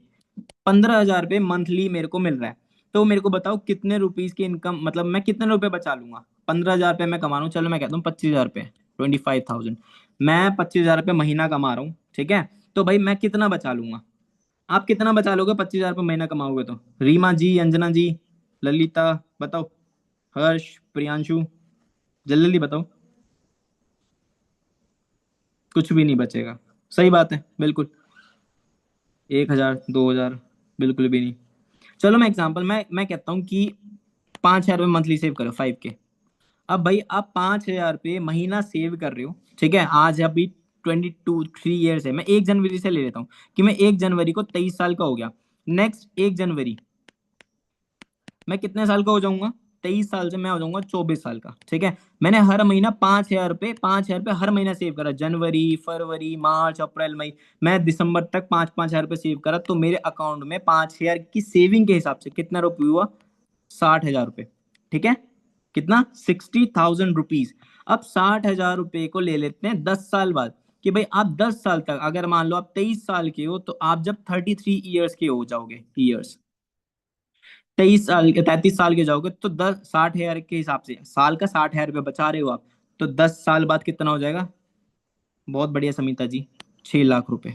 15 हज़ार रुपये मंथली मेरे को मिल रहा है। तो मेरे को बताओ कितने रुपीज की इनकम, मतलब मैं कितने रुपए बचा लूंगा। 15 हज़ार रुपये मैं कमा रहा हूँ, चलो मैं कहता हूँ 25 हज़ार रुपये, 25,000, मैं 25 हज़ार रुपये महीना कमा रहा हूँ। ठीक है। तो भाई मैं कितना बचा लूंगा, आप कितना बचा लोगे 25 हज़ार रुपये महीना कमाओगे तो? रीमा जी, अंजना जी, ललिता, बताओ, हर्ष, प्रियांशु, जल्दी जल्दी बताओ। कुछ भी नहीं बचेगा, सही बात है, बिल्कुल। 1,000 2,000, बिल्कुल भी नहीं। चलो मैं एग्जांपल, मैं कहता हूँ कि 5 हज़ार रुपये मंथली सेव करो, 5 के। अब भाई आप 5 हज़ार रुपये महीना सेव कर रहे हो। ठीक है। आज अभी 22 3 ईयर्स है, मैं 1 जनवरी से ले लेता हूँ, कि मैं 1 जनवरी को 23 साल का हो गया। नेक्स्ट 1 जनवरी मैं कितने साल का हो जाऊंगा, 23 साल से मैं हो जाऊंगा 24 साल का। ठीक है। मैंने हर महीना 5 हज़ार रुपये, 5 हज़ार रुपये हर महीना सेव करा, जनवरी फरवरी मार्च अप्रैल मई, मैं दिसंबर तक 5 5 हज़ार रुपये सेव करा, तो मेरे अकाउंट में 5 हज़ार की सेविंग के हिसाब से कितना रुपये हुआ, 60 हज़ार रुपये। ठीक है। कितना, 60,000 रुपीज। अब 60 हज़ार रुपये को ले लेते हैं 10 साल बाद, कि भाई आप 10 साल तक, अगर मान लो आप 23 साल के हो, तो आप जब 33 ईयर्स के हो जाओगे, ईयर्स, 23 साल के, 33 साल के जाओगे, तो 60 हज़ार के हिसाब से साल का 60 हज़ार रुपये बचा रहे हो आप, तो 10 साल बाद कितना हो जाएगा, बहुत बढ़िया समीता जी, 6 लाख रुपए,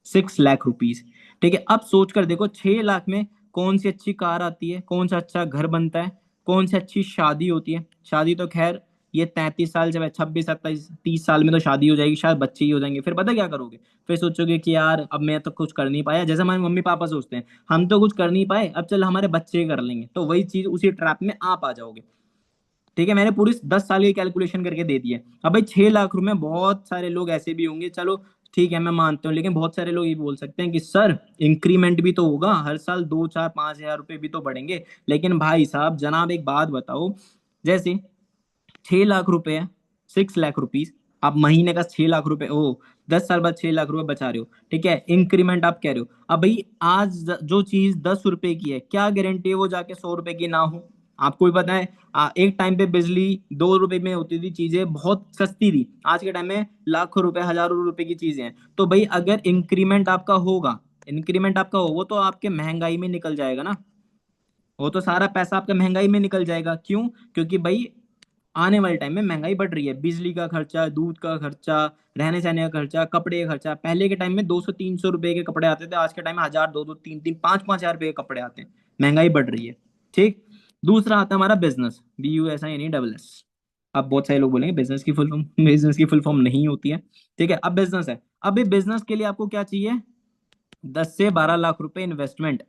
6 लाख रुपीज। ठीक है। अब सोच कर देखो, 6 लाख में कौन सी अच्छी कार आती है, कौन सा अच्छा घर बनता है, कौन सी अच्छी शादी होती है। शादी तो खैर ये 33 साल, जब 26 27 30 साल में तो शादी हो जाएगी, शायद बच्चे ही हो जाएंगे, फिर पता क्या करोगे, फिर सोचोगे कि यार अब मैं तो कुछ कर नहीं पाया, जैसे हमारे मम्मी पापा सोचते हैं, हम तो कुछ कर नहीं पाए, अब चल हमारे बच्चे कर लेंगे, तो वही चीज, उसी ट्रैप में आप आ जाओगे। ठीक है। मैंने पूरी 10 साल की कैलकुलेशन करके दे दी है। अब भाई 6 लाख रुपए, बहुत सारे लोग ऐसे भी होंगे, चलो ठीक है मैं मानता हूँ, लेकिन बहुत सारे लोग ये बोल सकते हैं कि सर इंक्रीमेंट भी तो होगा, हर साल 2 4 5 हज़ार रुपए भी तो बढ़ेंगे। लेकिन भाई साहब जनाब एक बात बताओ, जैसे 6 लाख रुपए है, 6 लाख रुपीज, आप महीने का 6 लाख रुपए, ओ 10 साल बाद 6 लाख रुपए बचा रहे हो, ठीक है, इंक्रीमेंट आप कह रहे हो। अब भाई आज जो चीज 10 रुपए की है, क्या गारंटी है वो जाके 100 रुपए की ना हो। आपको भी पता है, एक टाइम पे बिजली 2 रुपए में होती थी, चीजें बहुत सस्ती थी। आज के टाइम में लाखों रुपए, हजारों रुपए की चीजें हैं। तो भाई अगर इंक्रीमेंट आपका होगा, इंक्रीमेंट आपका हो, वो तो आपके महंगाई में निकल जाएगा ना। वो तो सारा पैसा आपका महंगाई में निकल जाएगा। क्यों? क्योंकि भाई आने वाले टाइम में महंगाई बढ़ रही है, बिजली का खर्चा, दूध का खर्चा, रहने सहने का खर्चा, कपड़े का खर्चा। पहले के टाइम में 200-300 रुपए के कपड़े आते थे, आज के टाइम में 1000, 2-2, 3-3, 5-5 हजार रुपए के कपड़े आते हैं। महंगाई बढ़ रही है। ठीक। दूसरा आता है हमारा बिजनेस, BUSINESS। अब बहुत सारे लोग बोलेंगे बिजनेस की फुल फॉर्म, बिजनेस की फुल फॉर्म नहीं होती है। ठीक है, अब बिजनेस है। अब ये बिजनेस के लिए आपको क्या चाहिए? 10 से 12 लाख रुपए इन्वेस्टमेंट।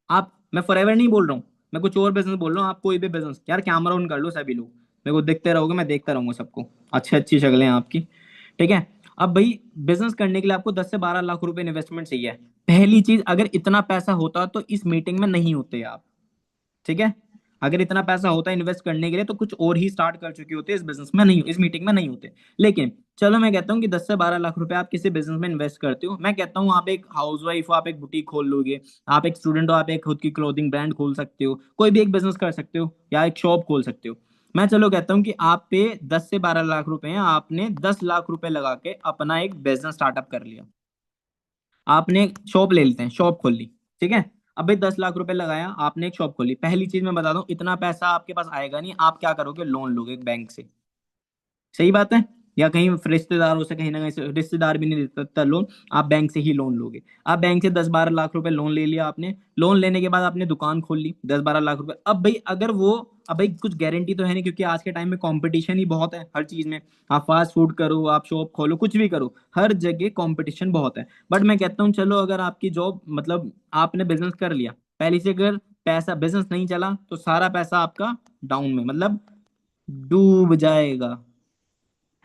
आप, मैं फॉरएवर नहीं बोल रहा हूँ, मैं कुछ और बिजनेस बोल रहा हूँ। आप कोई भी बिजनेस, यार कैमरा ऑन कर लो सभी लोग, मेरे को देखते रहोगे, मैं देखता रहूंगा सबको, अच्छी अच्छी शक्लें हैं आपकी। ठीक है। अब भाई बिजनेस करने के लिए आपको 10 से 12 लाख रुपए इन्वेस्टमेंट चाहिए। पहली चीज, अगर इतना पैसा होता तो इस मीटिंग में नहीं होते आप। ठीक है। अगर इतना पैसा होता इन्वेस्ट करने के लिए तो कुछ और ही स्टार्ट कर चुके होते, इस बिजनेस में नहीं, इस मीटिंग में नहीं होते। लेकिन चलो मैं कहता हूँ कि 10 से 12 लाख रुपए आप किसी बिजनेस में इन्वेस्ट करते हो। मैं कहता हूँ आप एक हाउस वाइफ हो, आप एक बुटीक खोल लोगे। आप एक स्टूडेंट हो, आप एक खुद की क्लोथिंग ब्रांड खोल सकते हो, कोई भी एक बिजनेस कर सकते हो, या एक शॉप खोल सकते हो। मैं चलो कहता हूँ कि आप पे 10 से 12 लाख रुपए हैं, आपने 10 लाख रुपए लगा के अपना एक बिजनेस स्टार्टअप कर लिया। आपने शॉप ले लेते हैं, शॉप खोल ली। ठीक है। अब भाई 10 लाख रुपए लगाया, आपने एक शॉप खोली। पहली चीज मैं बता दूं, इतना पैसा आपके पास आएगा नहीं। आप क्या करोगे? लोन लोगे बैंक से। सही बात है। या कहीं रिश्तेदारों से, कहीं ना कहीं से, रिश्तेदार भी नहीं देता लोन, आप बैंक से ही लोन लोगे। आप बैंक से 10-12 लाख रुपए लोन ले लिया आपने। लोन लेने के बाद आपने दुकान खोल ली, 10-12 लाख रुपए। अब भाई अगर वो, अब भाई कुछ गारंटी तो है नहीं, क्योंकि आज के टाइम में कंपटीशन ही बहुत है हर चीज में। आप फास्ट फूड करो, आप शॉप खोलो, कुछ भी करो, हर जगह कंपटीशन बहुत है। बट मैं कहता हूँ चलो, अगर आपकी जॉब, मतलब आपने बिजनेस कर लिया पहले से, अगर पैसा बिजनेस नहीं चला तो सारा पैसा आपका डाउन में, मतलब डूब जाएगा।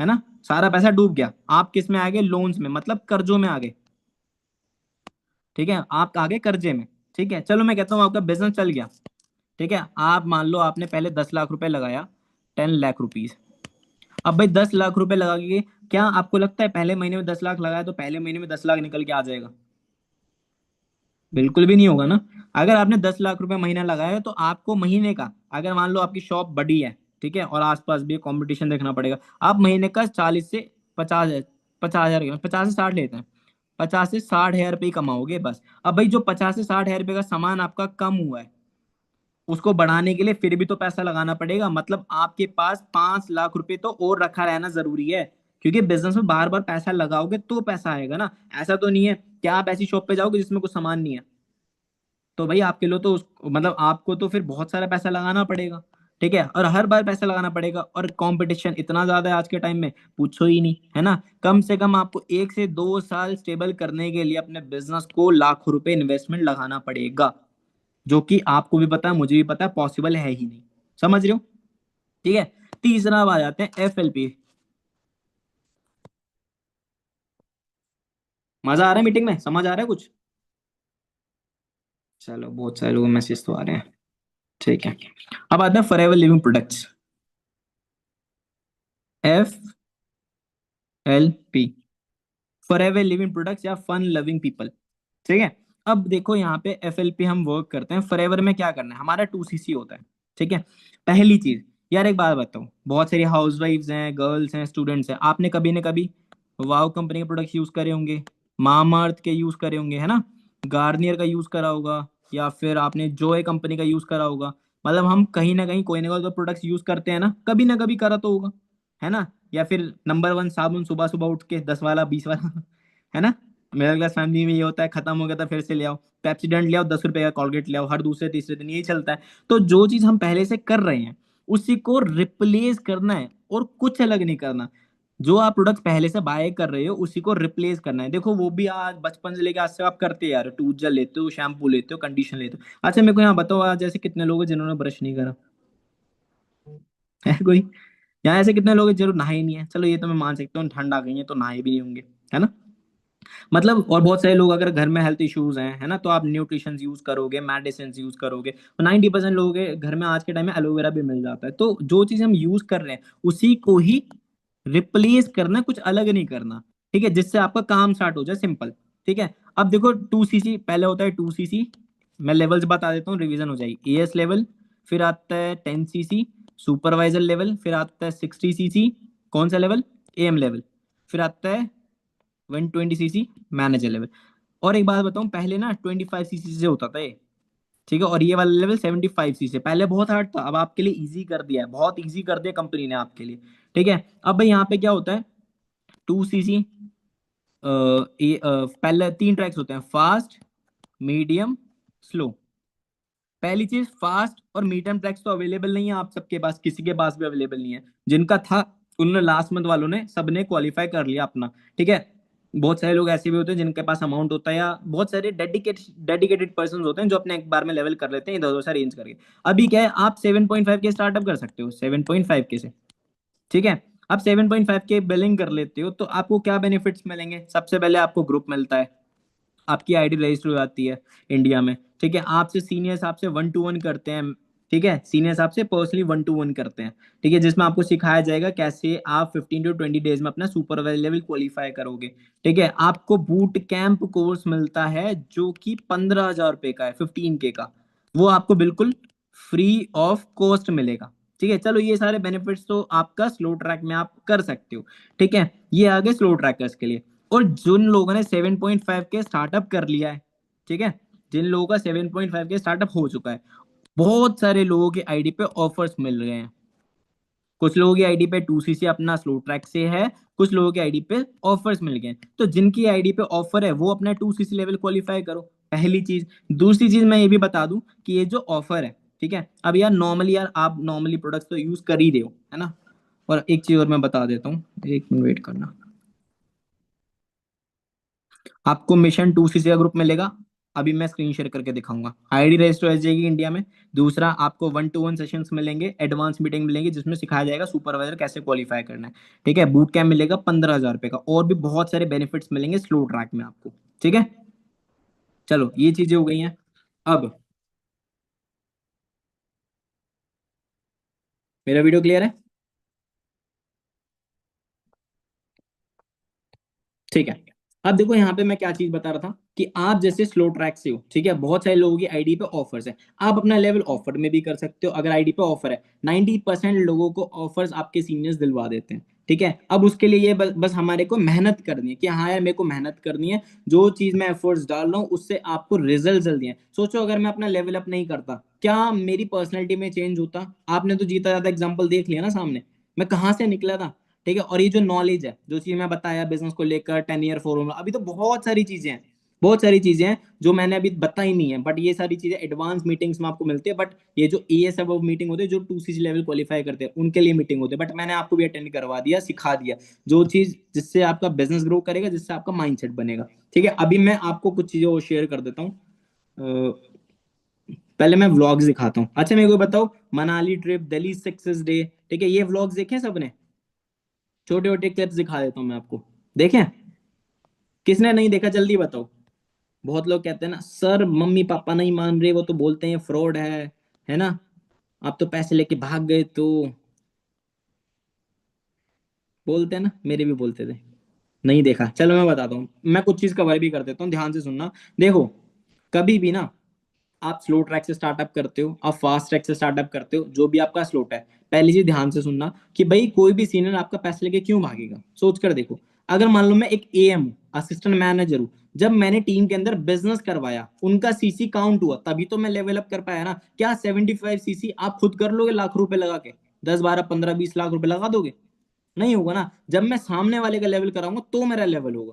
है ना? सारा पैसा डूब गया। आप किस में आ गए? लोन्स में, मतलब कर्जों में आ गए। ठीक है, आप आ गए कर्जे में। ठीक है, चलो मैं कहता हूँ आपका बिजनेस चल गया। ठीक है, आप मान लो आपने पहले 10 लाख रुपए लगाया, 10 लाख रुपीज। अब भाई 10 लाख रुपए लगा के, क्या आपको लगता है पहले महीने में 10 लाख लगाया तो पहले महीने में 10 लाख निकल के आ जाएगा? बिल्कुल भी नहीं होगा ना। अगर आपने 10 लाख रुपए महीना लगाया है तो आपको महीने का, अगर मान लो आपकी शॉप बड़ी है, ठीक है, और आसपास भी कंपटीशन देखना पड़ेगा, आप महीने का 40 से 50, 50 हजार, 50 से 60 लेते हैं, 50 से 60 हजार रुपये ही कमाओगे बस। अब भाई जो 50 से 60 हजार रुपये का सामान आपका कम हुआ है, उसको बढ़ाने के लिए फिर भी तो पैसा लगाना पड़ेगा। मतलब आपके पास 5 लाख रुपए तो और रखा रहना जरूरी है। क्योंकि बिजनेस में बार बार पैसा लगाओगे तो पैसा आएगा ना। ऐसा तो नहीं है कि आप ऐसी शॉप पे जाओगे जिसमें कुछ सामान नहीं है, तो भाई आपके लिए तो मतलब आपको तो फिर बहुत सारा पैसा लगाना पड़ेगा। ठीक है, और हर बार पैसा लगाना पड़ेगा, और कंपटीशन इतना ज्यादा है आज के टाइम में, पूछो ही नहीं, है ना। कम से कम आपको 1 से 2 साल स्टेबल करने के लिए अपने बिजनेस को लाखों रुपए इन्वेस्टमेंट लगाना पड़ेगा। जो कि आपको भी पता है, मुझे भी पता है, पॉसिबल है ही नहीं। समझ रहे हो? ठीक है। तीसरा अब आ जाते हैं FLP। मजा आ रहा है मीटिंग में? समझ आ रहा है कुछ? चलो, बहुत सारे लोग मैसेज तो आ रहे हैं। ठीक है। अब आता है forever living products, FLP, forever living products या फन लविंग पीपल। ठीक है। अब देखो यहाँ पे FLP हम वर्क करते हैं, फॉरएवर में क्या करना है, हमारा 2CC होता है। ठीक है। पहली चीज, यार एक बात बताओ, बहुत सारी हाउस वाइफ्स हैं, गर्ल्स हैं, स्टूडेंट्स हैं, आपने कभी ना कभी वाव कंपनी के प्रोडक्ट्स यूज करे होंगे, मामाअर्थ के यूज करे होंगे, है ना, गार्नियर का यूज करा होगा, या फिर आपने जोए कंपनी का यूज करा होगा। मतलब हम कहीं ना कहीं कोई ना कोई तो प्रोडक्ट्स यूज करते हैं ना कभी करा तो होगा, है ना। या फिर नंबर 1 साबुन, सुबह सुबह उठ के 10 वाला, 20 वाला है ना। मिडिल क्लास फैमिली में ये होता है, खत्म हो गया था फिर से ले आओ, पेप्सीडेंट ले आओ, 10 रुपए का कॉलगेट ले आओ, हर दूसरे तीसरे दिन यही चलता है। तो जो चीज हम पहले से कर रहे हैं उसी को रिप्लेस करना है, और कुछ अलग नहीं करना। जो आप प्रोडक्ट पहले से बाय कर रहे हो उसी को रिप्लेस करना है। देखो वो भी आज बचपन से लेके आज से आप करते आ रहे हो, टूथ जेल लेते हो, शैम्पू लेते हो, कंडीशन लेते हो। अच्छा मेरे को यहाँ बताओ, आज जैसे कितने लोग हैं जिन्होंने ब्रश नहीं करा? है कोई? यहाँ ऐसे कितने लोग हैं जरूर नहाए ही नहीं है? चलो ये तो मैं मान सकता हूँ, ठंड आ गई है तो नहाए भी नहीं होंगे, है ना। मतलब और बहुत सारे लोग, अगर घर में हेल्थ इश्यूज हैं, है ना, तो आप न्यूट्रिशन यूज करोगे, मेडिसिन यूज करोगे। तो 90% लोगों के घर में आज के टाइम में एलोवेरा भी मिल जाता है। तो जो चीज हम यूज कर रहे हैं उसी को ही रिप्लेस करना, कुछ अलग नहीं करना। ठीक है, जिससे आपका काम स्टार्ट हो जाए, सिंपल। ठीक है, अब देखो 2 सीसी पहले होता है, 2 सीसी। मैं लेवल्स बता देता हूँ, रिवीजन हो जाएगी। एएस लेवल, फिर आता है 10 सीसी सुपरवाइजर लेवल, फिर आता है 60 सीसी कौन सा लेवल, एएम लेवल, फिर आता है 120 सीसी मैनेजर लेवल। और एक बात बताऊं, पहले ना 25 सीसी से होता था ये। ठीक है, और ये वाला लेवल 75 सी से, पहले बहुत हार्ड था, अब आपके लिए इजी कर दिया है, बहुत इजी कर दिया कंपनी ने आपके लिए। ठीक है, अब भाई यहाँ पे क्या होता है, 2 सीसी, पहले 3 ट्रैक्स होते हैं, फास्ट, मीडियम, स्लो। पहली चीज, फास्ट और मीडियम ट्रैक्स तो अवेलेबल नहीं है आप सबके पास, किसी के पास भी अवेलेबल नहीं है। जिनका था उन्होंने लास्ट मंथ वालों ने सबने क्वालिफाई कर लिया अपना। ठीक है, बहुत सारे लोग ऐसे भी होते हैं जिनके पास अमाउंट होता है, या बहुत सारे डेडिकेटेड पर्सन होते हैं जो अपने एक बार में लेवल कर लेते हैं इधर उधर से अरेंज करके। अभी क्या है, आप 7.5 के स्टार्टअप कर सकते हो, 7.5 के से। ठीक है, आप 7.5 के बिलिंग कर लेते हो तो आपको क्या बेनिफिट्स मिलेंगे, सबसे पहले आपको ग्रुप मिलता है, आपकी आईडी रजिस्टर हो जाती है इंडिया में। ठीक है, आपसे सीनियर्स आपसे 1 to 1 करते हैं। ठीक है, सीनियर्स आपसे पर्सनली 1 to 1 करते हैं। ठीक है, जिसमें आपको सिखाया जाएगा कैसे आप 15 to 20 डेज में अपना सुपरवाइजर लेवल क्वालिफाई करोगे। ठीक है, आपको बूट कैंप कोर्स मिलता है जो कि 15,000 रुपए का है, 15K का। वो आपको बिल्कुल फ्री ऑफ कॉस्ट मिलेगा। ठीक है, चलो ये सारे बेनिफिट्स तो आपका स्लो ट्रैक में आप कर सकते हो। ठीक है, ये आगे स्लो ट्रैकर्स के लिए। और जिन लोगों ने 7.5 के स्टार्टअप कर लिया है, ठीक है, जिन लोगों का 7.5 के स्टार्टअप हो चुका है, बहुत सारे लोगों की आईडी पे ऑफर्स मिल रहे हैं। कुछ लोगों की आईडी पे 2 सीसी अपना स्लो ट्रैक से है, कुछ लोगों की आईडी पे ऑफर्स मिल गए हैं। तो जिनकी आईडी पे ऑफर है वो अपना 2 सीसी लेवल क्वालिफाई करो, पहली चीज। दूसरी चीज मैं ये भी बता दूं कि ये जो ऑफर है, ठीक है, अब यार नॉर्मली, यार आप नॉर्मली प्रोडक्ट्स तो यूज कर ही रहे हो, है ना। और एक चीज और मैं बता देता हूँ, एक मिनट वेट करना। आपको मिशन 2 सीसी का ग्रुप मिलेगा, अभी मैं स्क्रीन शेयर करके दिखाऊंगा, आईडी रजिस्टर हो जाएगी इंडिया में। दूसरा, आपको 1 to 1 सेशंस मिलेंगे, एडवांस मीटिंग मिलेंगी जिसमें सिखाया जाएगा सुपरवाइजर कैसे क्वालिफाई करना है। ठीक है, बूट कैम्प मिलेगा 15,000 रुपए का, और भी बहुत सारे बेनिफिट्स मिलेंगे स्लो ट्रैक में आपको। ठीक है, चलो ये चीजें हो गई हैं। अब मेरा वीडियो क्लियर है? ठीक है, अब देखो यहाँ पे मैं क्या चीज बता रहा था कि आप जैसे स्लो ट्रैक से हो, ठीक है, बहुत सारे लोगों की आईडी पे ऑफर्स है, आप अपना लेवल ऑफर में भी कर सकते हो। अगर आईडी पे ऑफर है, 90% लोगों को ऑफर्स आपके सीनियर्स दिलवा देते हैं। ठीक है, अब उसके लिए ये बस हमारे को मेहनत करनी है कि हाँ यार मेरे को मेहनत करनी है, जो चीज मैं एफर्ट्स डाल रहा हूँ उससे आपको रिजल्ट जल्दी है। सोचो अगर मैं अपना लेवल अप नहीं करता, क्या मेरी पर्सनैलिटी में चेंज होता? आपने तो जीता जाता एग्जाम्पल देख लिया ना सामने, मैं कहाँ से निकला था। ठीक है, और ये जो नॉलेज है, जो चीज मैं बताया बिजनेस को लेकर, 10 ईयर फॉर्मूला, अभी तो बहुत सारी चीजें हैं, बहुत सारी चीजें हैं जो मैंने अभी बताई नहीं है, बट ये सारी चीजें एडवांस मीटिंग्स में आपको मिलती है। बट ये जो एएस अब मीटिंग होती है, जो 2 सीसी लेवल क्वालिफाई करते हैं उनके लिए मीटिंग होती है, बट मैंने आपको भी अटेंड करवा दिया, सिखा दिया जो चीज जिससे आपका बिजनेस ग्रो करेगा, जिससे आपका माइंडसेट बनेगा। ठीक है, अभी मैं आपको कुछ चीजें और शेयर कर देता हूँ। पहले मैं व्लॉग्स दिखाता हूँ। अच्छा मेरे को बताओ, Manali trip, Delhi success day, ठीक है, ये व्लॉग्स देखे सबने? छोटे छोटे क्लिप्स दिखा देता हूँ मैं आपको, देखें? किसने नहीं देखा जल्दी बताओ। बहुत लोग कहते हैं ना सर, मम्मी पापा नहीं मान रहे, वो तो बोलते हैं फ्रॉड है ना, आप तो पैसे लेके भाग गए तो, बोलते हैं ना, मेरे भी बोलते थे। नहीं देखा, चलो मैं बताता हूँ, मैं कुछ चीज कवर भी कर देता हूँ, ध्यान से सुनना। देखो, कभी भी ना, आप स्लो ट्रैक से स्टार्टअप करते हो, आप फास्ट ट्रैक से स्टार्टअप करते हो, जो भी आपका स्लोट है, पहली चीज ध्यान से सुनना कि भाई कोई भी सीनियर आपका पैसे लेके क्यों भागेगा, सोच कर देखो। अगर मान लो मैं एक एएम हूँ, असिस्टेंट मैनेजर हूँ, जब मैंने टीम के अंदर बिजनेस करवाया, उनका सीसी काउंट हुआ, तभी तो मैं लेवल अप कर पाया ना। क्या 75 सीसी आप खुद कर लोगे लाख रुपए लगा के? 10 12 15 20 लाख रुपए लगा दोगे? नहीं होगा ना। जब मैं सामने वाले का लेवल कराऊंगा तो मेरा लेवल होगा,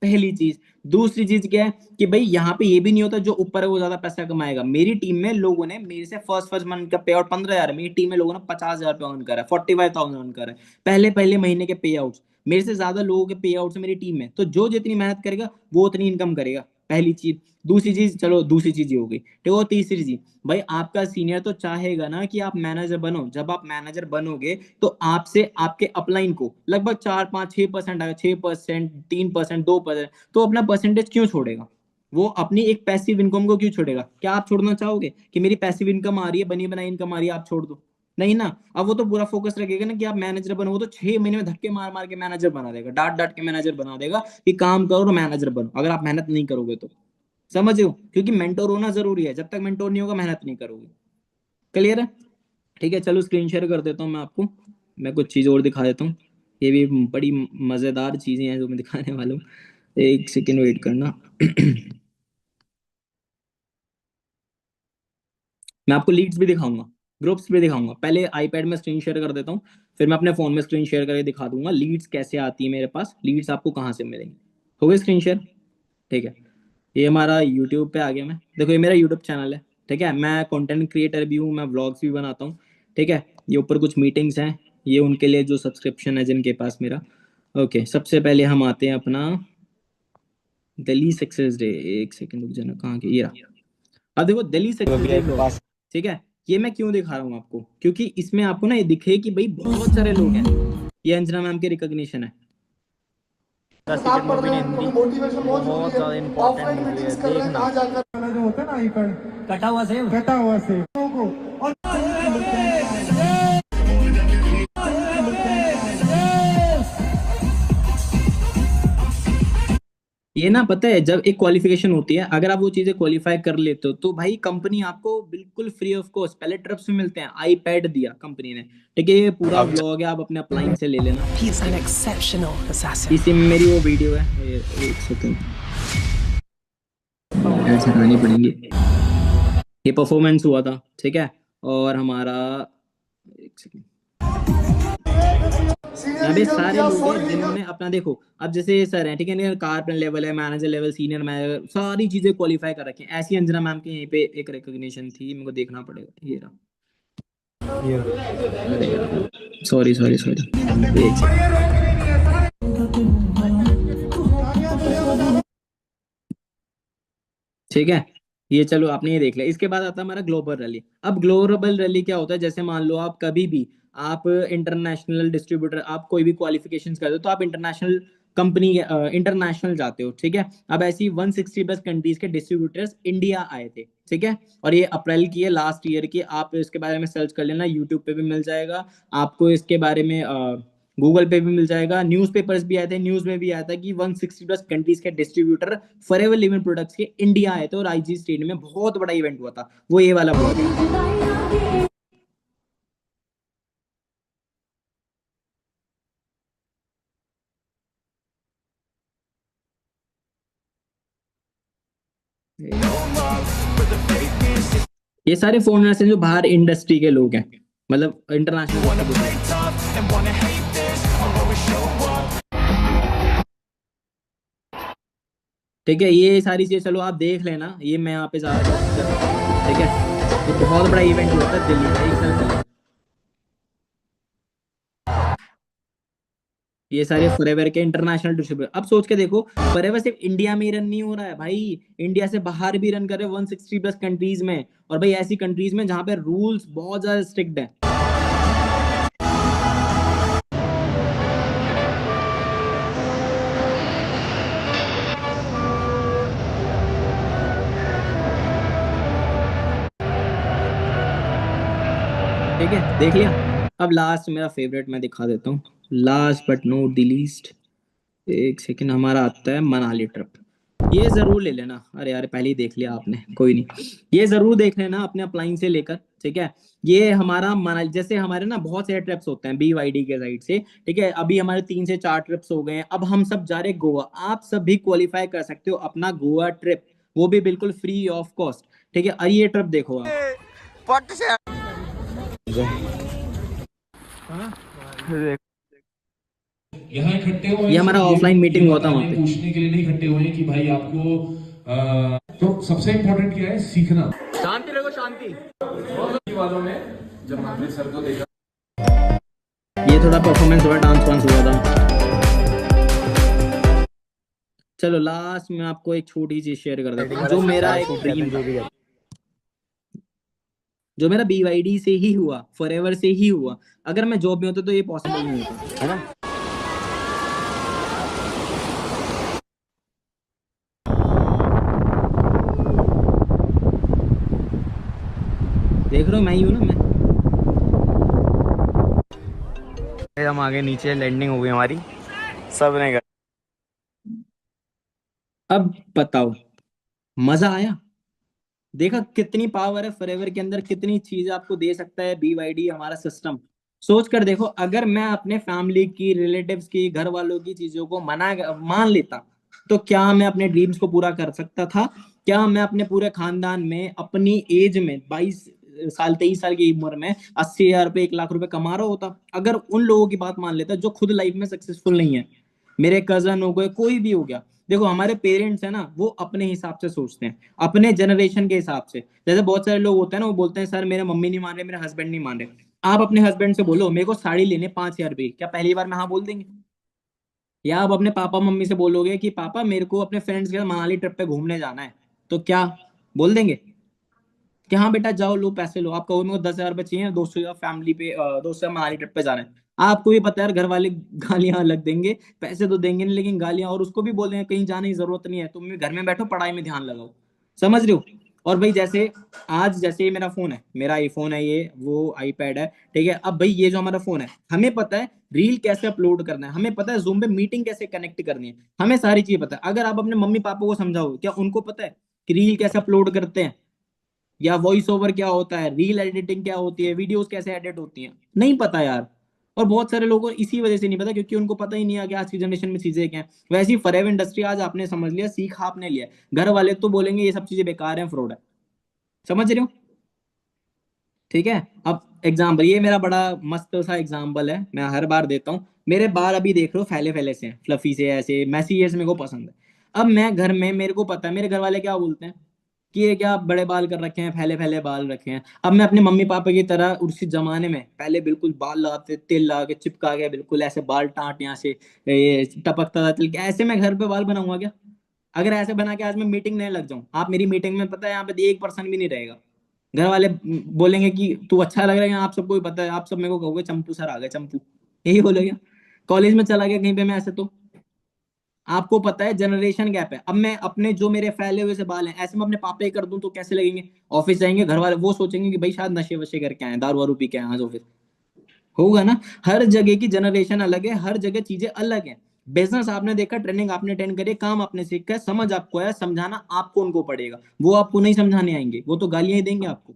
पहली चीज। दूसरी चीज क्या है कि भाई यहाँ पे ये भी नहीं होता जो ऊपर है वो ज्यादा पैसा कमाएगा। मेरी टीम में लोगों ने मेरे से फर्स्ट फर्स्ट मंथ का पे आउट 15,000 है, मेरी टीम में लोगों ने 50,000 रुपये अर्न करा है, 45,000 अर्न करा है, पहले पहले महीने के पे आउट। मेरे से ज्यादा लोगों के पे आउट मेरी टीम में, तो जो जितनी मेहनत करेगा वो उतनी इनकम करेगा, पहली चीज। दूसरी चीज, चलो दूसरी चीज ये हो गई, ठीक है। तीसरी चीज, भाई आपका सीनियर तो चाहेगा ना कि आप मैनेजर बनो, जब आप मैनेजर बनोगे तो आपसे आपके अपलाइन को लगभग 4 5 6% आएगा, 6%, 3%, 2%, तो अपना परसेंटेज क्यों छोड़ेगा? वो अपनी एक पैसिव इनकम को क्यों छोड़ेगा? क्या आप छोड़ना चाहोगे कि मेरी पैसिव इनकम आ रही है, बनी बनाई इनकम आ रही है, आप छोड़ दो? नहीं ना। अब वो तो पूरा फोकस रखेगा ना कि आप मैनेजर बनो, वो तो 6 महीने में धक्के मार मार के मैनेजर बना देगा, डांट डांट के मैनेजर बना देगा कि काम करो और मैनेजर बनो, अगर आप मेहनत नहीं करोगे तो। समझ रहे हो? क्योंकि मेंटोर होना जरूरी है, जब तक मेंटोर नहीं होगा मेहनत नहीं करोगे। क्लियर है? ठीक है, चलो स्क्रीन शेयर कर देता हूँ मैं आपको। मैं कुछ चीज़ और दिखा देता हूँ। ये भी बड़ी मज़ेदार चीज़ें हैं जो मैं दिखाने वाला हूँ। एक सेकेंड वेट करना। मैं आपको लीड्स भी दिखाऊंगा, ग्रुप्स भी दिखाऊंगा। पहले आईपैड में स्क्रीन शेयर कर देता हूँ, फिर मैं अपने फ़ोन में स्क्रीन शेयर करके दिखा दूंगा लीड्स कैसे आती है मेरे पास, लीड्स आपको कहाँ से मिलेंगी। हो गई स्क्रीन शेयर? ठीक है। ये हमारा यूट्यूब पे आ गया। मैं देखो, ये मेरा यूट्यूब चैनल है। ठीक है, मैं कंटेंट क्रिएटर भी हूँ, मैं व्लॉग्स भी बनाता हूँ। ठीक है, ये ऊपर कुछ मीटिंग्स हैं, ये उनके लिए जो सब्सक्रिप्शन है जिनके पास मेरा। ओके, सबसे पहले हम आते हैं अपना दिल्ली सक्सेस डे। एक सेकंड रुक जाना, कहाँ के ये रहा। अब देखो दिल्ली सक्सेस डे व्लॉग। ठीक है, ये मैं क्यों दिखा रहा हूँ आपको, क्योंकि इसमें आपको ना ये दिखे कि भाई बहुत सारे लोग हैं। ये अंजना मैम के रिकॉग्निशन है। 10 टिकट मूवी ने हिंदी बहुत ज्यादा इंपॉर्टेंट मूवी है, देखना। वाला जो होता है ना आईपैड, कटा हुआ सेब को और ये ना पता है, जब एक क्वालिफिकेशन होती है, अगर आप वो चीजें क्वालिफाई कर लेते हो तो भाई कंपनी आपको बिल्कुल फ्री ऑफ कॉस्ट पहले ट्रिप्स भी मिलते हैं। आईपैड दिया कंपनी ने। ठीक है, ये पूरा व्लॉग है, आप अपने अपलाइन से ले लेना। He's an exceptional assassin. इसी में मेरी वो वीडियो है। एक सेकंड, ऐड हटानी पड़ेंगी। ये परफॉर्मेंस हुआ था। ठीक है, और हमारा एक सेकंड, यहाँ पे सारे लोग हैं जिन्होंने अपना देखो। अब जैसे ये सर हैं, ठीक है, इनका कारपेंटर लेवल है, मैनेजर लेवल, सीनियर मैनेजर, सारी चीजें क्वालिफाई कर रखी हैं। ऐसी अंजना मैम के यहीं पे एक रिकॉग्निशन थी, मेरे को देखना पड़ेगा। ये रहा। सॉरी सॉरी सॉरी, एक सेकंड। ठीक है, ये चलो आपने ये देख लिया। इसके बाद आता है हमारा ग्लोबल रैली। अब ग्लोबल रैली क्या होता है, जैसे मान लो आप कभी भी आप इंटरनेशनल डिस्ट्रीब्यूटर, आप कोई भी क्वालिफिकेशन करते हो तो आप इंटरनेशनल कंपनी इंटरनेशनल जाते हो। ठीक है, अब ऐसी 160+ कंट्रीज के डिस्ट्रीब्यूटर्स इंडिया आए थे। ठीक है, और ये अप्रैल की है, लास्ट ईयर की। आप इसके बारे में सर्च कर लेना, यूट्यूब पे भी मिल जाएगा आपको इसके बारे में, गूगल पे भी मिल जाएगा। न्यूज़पेपर्स भी आए थे, न्यूज़ में भी आया था कि 160+ कंट्रीज के डिस्ट्रीब्यूटर फॉरएवर लिविंग प्रोडक्ट्स के इंडिया आए थे और आईजी स्टेडियम में बहुत बड़ा इवेंट हुआ था। वो ये वाला ब्लॉग है। ये सारे फॉरेनर्स हैं जो बाहर इंडस्ट्री के लोग हैं, मतलब इंटरनेशनल। ठीक है, ये सारी चीजें चलो आप देख लेना, ये मैं यहाँ पे ज्यादा बात नहीं कर रहा। ठीक है, ये बहुत बड़ा इवेंट हुआ था दिल्ली में 1 साल पहले। ये सारे फॉरएवर के इंटरनेशनल डिस्ट्रीब्यूटर। अब सोच के देखो, फॉरएवर सिर्फ इंडिया में ही रन नहीं हो रहा है भाई, इंडिया से बाहर भी रन कर रहे हैं 160+ कंट्रीज में। और भाई ऐसी कंट्रीज में जहां पे रूल्स बहुत ज्यादा स्ट्रिक्ट है। ठीक है, देख लिया। अब लास्ट मेरा फेवरेट मैं दिखा देता हूँ, last but not the least. एक सेकंड, हमारा आता है मनाली ट्रिप। ये जरूर ले लेना। अरे यार पहले ही देख लिया आपने, कोई नहीं। ये जरूर देख लेना अपने अपलाइन से लेकर। ठीक है, ये हमारा मनाली, जैसे हमारे ना बहुत सारे ट्रिप्स होते हैं BYD के साइड से। ठीक है, अभी हमारे 3 से 4 ट्रिप्स हो गए हैं, अब हम सब जा रहे हैं गोवा। आप सब भी क्वालिफाई कर सकते हो अपना गोवा ट्रिप, वो भी बिल्कुल फ्री ऑफ कॉस्ट। ठीक है, और ये ट्रिप देखो आप। यहाँ इकट्ठे हुए ये हैं हमारा सिर्फ ऑफलाइन ये मीटिंग हुआ था वहां बताने पे। पूछने के लिए नहीं इकट्ठे हुए हैं कि भाई आपको तो सबसे इम्पोर्टेंट क्या है, सीखना। शांति रखो, शांति। वालों ने जब हमने सर को देखा, ये थोड़ा परफॉर्मेंस हुआ, डांस वांस हुआ था। चलो लास्ट में आपको एक छोटी चीज शेयर कर देता हूँ, जो मेरा एक ड्रीम था, जो मेरा BYD से ही हुआ, फॉरएवर से ही हुआ। अगर मैं जॉब में होता तो ये पॉसिबल नहीं होता, है ना। देख रहे हो, मैं ही हूं ना मैं। हम आगे, नीचे लैंडिंग हो गई हमारी, सब ने कर। अब बताओ, मजा आया? देखा कितनी पावर है फॉरएवर के अंदर, कितनी चीज आपको दे सकता है BYD हमारा सिस्टम। सोच कर देखो, अगर मैं अपने फैमिली की, रिलेटिव्स की, घर वालों की चीजों को मना मान लेता, तो क्या मैं अपने ड्रीम्स को पूरा कर सकता था? क्या मैं अपने पूरे खानदान में अपनी एज में 22 साल, 23 साल की उम्र में 80,000 रुपये, 1 लाख रुपए कमा रहा होता? अगर उन लोगों की बात मान लेता जो खुद लाइफ में सक्सेसफुल नहीं है, मेरे कजन हो गए, कोई भी हो गया। देखो हमारे पेरेंट्स है ना, वो अपने हिसाब से सोचते हैं, अपने जनरेशन के हिसाब से। जैसे बहुत सारे लोग होते हैं ना, वो बोलते हैं सर मेरे मम्मी नहीं मान रहे, मेरे हस्बैंड नहीं मान रहे। आप अपने हस्बैंड से बोलो मेरे को साड़ी लेने 5,000 रुपये, क्या पहली बार में हाँ बोल देंगे? या आप अपने पापा मम्मी से बोलोगे कि पापा मेरे को अपने फ्रेंड्स के साथ मनाली ट्रिप पे घूमने जाना है, तो क्या बोल देंगे कि हाँ बेटा जाओ, लो पैसे लो? आप कहो मेरे को 10,000 रुपये चाहिए, दोस्तों या फैमिली पे, दोस्तों से मनाली ट्रिप पे जाना है। आपको भी पता है यार, घर वाले गालियां लग देंगे, पैसे तो देंगे नहीं लेकिन गालियां, और उसको भी बोल देंगे कहीं जाने की जरूरत नहीं है, तुम भी घर में बैठो, पढ़ाई में ध्यान लगाओ। समझ रहे हो? और भाई जैसे आज, जैसे ये मेरा फोन है, मेरा आईफोन है, ये वो आईपैड है, ठीक है। अब भाई ये जो हमारा फोन है, हमें पता है रील कैसे अपलोड करना है, हमें पता है जूम पे मीटिंग कैसे कनेक्ट करनी है, हमें सारी चीजें पता है। अगर आप अपने मम्मी पापा को समझाओ, क्या उनको पता है कि रील कैसे अपलोड करते हैं, या वॉइस ओवर क्या होता है, रील एडिटिंग क्या होती है, वीडियोस कैसे एडिट होती हैं? नहीं पता यार। और बहुत सारे लोगों को इसी वजह से नहीं पता, क्योंकि उनको पता ही नहीं है कि आज की जनरेशन में चीजें क्या है। वैसे ही फॉरएवर इंडस्ट्री आज आपने समझ लिया, सीखा आपने लिया, घर वाले तो बोलेंगे ये सब चीजें बेकार हैं, फ्रॉड है। समझ रहे हो? ठीक है। अब एग्जाम्पल, ये मेरा बड़ा मस्त सा एग्जाम्पल है, मैं हर बार देता हूँ। मेरे बाल अभी देख लो फैले फैले से हैं, फ्लफी से, ऐसे मैसी हेयर्स मेरे को पसंद है। अब मैं घर में, मेरे को पता है मेरे घर वाले क्या बोलते हैं कि ये क्या बड़े बाल कर रखे हैं, फैले फैले बाल रखे हैं। अब मैं अपने मम्मी पापा की तरह उसी जमाने में पहले बिल्कुल बाल लगाते, तेल लगा के चिपका के बिल्कुल ऐसे बाल टाट यहाँ से ये टपकता था तिल के, ऐसे मैं घर पे बाल बनाऊंगा क्या? अगर ऐसे बना के आज मैं मीटिंग नहीं लग जाऊं, आप मेरी मीटिंग में पता है यहाँ पे 1% भी नहीं रहेगा। घर वाले बोलेंगे कि तू अच्छा लग रहा है, आप सबको भी पता है, आप सब मेरे को कहोगे चंपू सर आ गए, चंपू, यही बोलोगे। कॉलेज में चला गया कहीं पे मैं ऐसे, तो आपको पता है जनरेशन गैप है। अब मैं अपने जो मेरे फैले हुए से बाल हैं, ऐसे मैं अपने पापा ही कर दूं तो कैसे लगेंगे? ऑफिस जाएंगे, घर वाले वो सोचेंगे कि भाई शायद नशे वशे करके आए, दारू वारू पी के आए आज ऑफिस। होगा ना? हर जगह की जनरेशन अलग है, हर जगह चीजें अलग हैं। बिजनेस आपने देखा, ट्रेनिंग आपने अटेंड करी, काम आपने सीखा है, समझ आपको है, समझाना आपको उनको पड़ेगा, वो आपको नहीं समझाने आएंगे, वो तो गालियां ही देंगे आपको।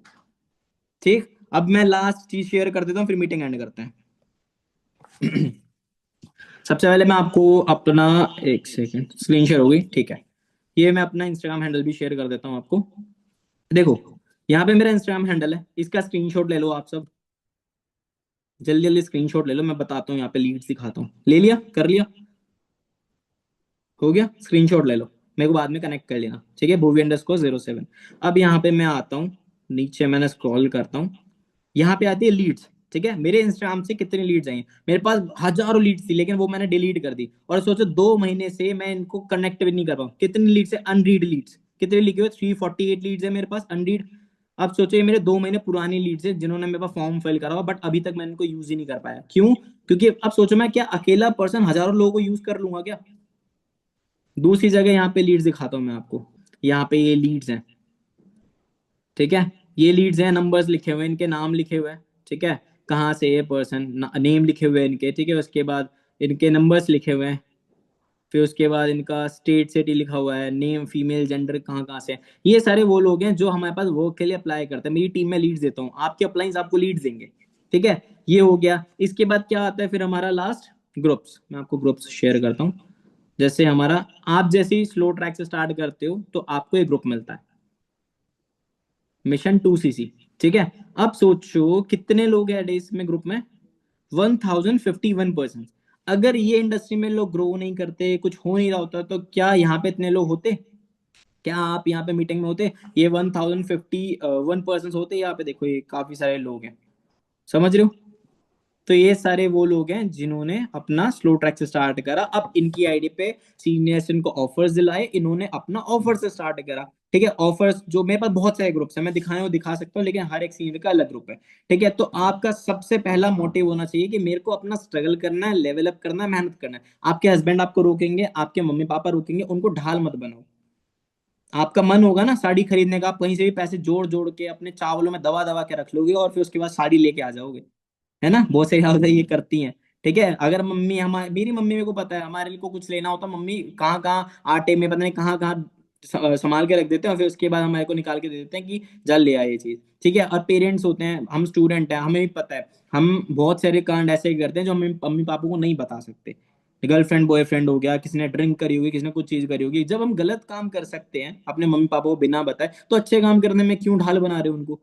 ठीक। अब मैं लास्ट चीज शेयर कर देता हूँ, फिर मीटिंग एंड करते हैं। सबसे पहले मैं आपको अपना, एक सेकंड, स्क्रीन शेयर होगी, ठीक है। ये मैं अपना इंस्टाग्राम हैंडल भी शेयर कर देता हूँ आपको। देखो, यहाँ पे मेरा इंस्टाग्राम हैंडल है, इसका स्क्रीनशॉट ले लो आप सब, जल्दी जल्दी स्क्रीनशॉट ले लो, मैं बताता हूँ, यहाँ पे लीड्स दिखाता हूँ। ले लिया? कर लिया? हो गया? स्क्रीनशॉट ले लो, मेरे को बाद में कनेक्ट कर लेना, ठीक है, Bhuvi_07। अब यहाँ पे मैं आता हूँ, नीचे मैंने स्क्रॉल करता हूँ, यहाँ पे आती है लीड्स। ठीक है, मेरे इंस्टाग्राम से कितनी लीड्स आई हैं? मेरे पास हजारों लीड्स थी, लेकिन वो मैंने डिलीट कर दी। और सोचो 2 महीने से मैं इनको कनेक्ट भी नहीं कर पाऊँ। कितनी लीड्स है? अनरीड लीड्स कितने लिखे हुए? 348 लीड्स है मेरे पास अनरीड। अब सोचो ये मेरे 2 महीने पुरानी लीड्स है, जिन्होंने मेरे पास फॉर्म फिल करा हुआ, बट अभी तक मैं इनको यूज ही नहीं कर पाया। क्यों? क्योंकि अब सोचो मैं क्या अकेला पर्सन हजारों लोगों को यूज कर लूंगा क्या? दूसरी जगह यहाँ पे लीड्स दिखाता हूँ मैं आपको, यहाँ पे ये लीड्स हैं, ठीक है। ये लीड्स हैं, नंबर्स लिखे हुए हैं, इनके नाम लिखे हुए हैं, ठीक है। कहाँ से ये पर्सन, नेम लिखे हुए हैं इनके, ठीक है। उसके बाद इनके नंबर्स लिखे हुए हैं, फिर उसके बाद इनका स्टेट सिटी लिखा हुआ है, नेम, फीमेल, जेंडर, कहाँ कहाँ से है। ये सारे वो लोग हैं जो हमारे पास वर्क के लिए अप्लाई करते हैं। मेरी टीम में लीड्स देता हूँ, आपके अप्लाइंस आपको लीड्स देंगे, ठीक है। ये हो गया। इसके बाद क्या आता है फिर हमारा लास्ट? ग्रुप्स। मैं आपको ग्रुप्स शेयर करता हूँ। जैसे हमारा, आप जैसे ही स्लो ट्रैक से स्टार्ट करते हो तो आपको एक ग्रुप मिलता है, मिशन 2CC, ठीक है। अब सोचो कितने लोग हैं इसमें ग्रुप में? 1051%। अगर ये इंडस्ट्री में लोग ग्रो नहीं करते, कुछ हो नहीं रहा होता, तो क्या यहाँ पे इतने लोग होते? क्या आप यहाँ पे मीटिंग में होते? ये 1051 पर्सन होते यहाँ पे? देखो ये काफी सारे लोग हैं, समझ रहे हो? तो ये सारे वो लोग हैं जिन्होंने अपना स्लो ट्रैक से स्टार्ट करा। अब इनकी आईडी पे सीनियर्स इनको ऑफर्स दिलाए, इन्होंने अपना ऑफर से स्टार्ट करा, ठीक है। ऑफर्स जो मेरे पास बहुत सारे ग्रुप्स हैं, मैं दिखाए वो दिखा सकता हूँ, लेकिन हर एक सीनियर का अलग ग्रुप है, ठीक है। तो आपका सबसे पहला मोटिव होना चाहिए कि मेरे को अपना स्ट्रगल करना है, लेवल अप करना है, मेहनत करना है। आपके हस्बैंड आपको रोकेंगे, आपके मम्मी पापा रोकेंगे, उनको ढाल मत बनाओ। आपका मन होगा ना साड़ी खरीदने का, आप कहीं से भी पैसे जोड़ जोड़ के अपने चावलों में दबा दबा के रख लोगे, और फिर उसके बाद साड़ी लेके आ जाओगे, है ना? बहुत से ये करती हैं, ठीक है, अगर मम्मी हमारी मेरी मम्मी, मेरे को पता है हमारे लिए को कुछ लेना होता, मम्मी कहाँ कहाँ आटे में पता नहीं कहाँ कहाँ संभाल के रख देते हैं, और फिर उसके बाद हमारे को निकाल के दे देते हैं कि जल ले आ ये चीज। ठीक है, और पेरेंट्स होते हैं, हम स्टूडेंट हैं, हमें भी पता है, हम बहुत सारे कांड ऐसे ही करते हैं जो हम मम्मी पापा को नहीं बता सकते। गर्लफ्रेंड बॉयफ्रेंड हो गया, किसी ने ड्रिंक करी होगी, किसी ने कुछ चीज करी होगी, जब हम गलत काम कर सकते हैं अपने मम्मी पापा को बिना बताए, तो अच्छे काम करने में क्यों ढाल बना रहे हो उनको?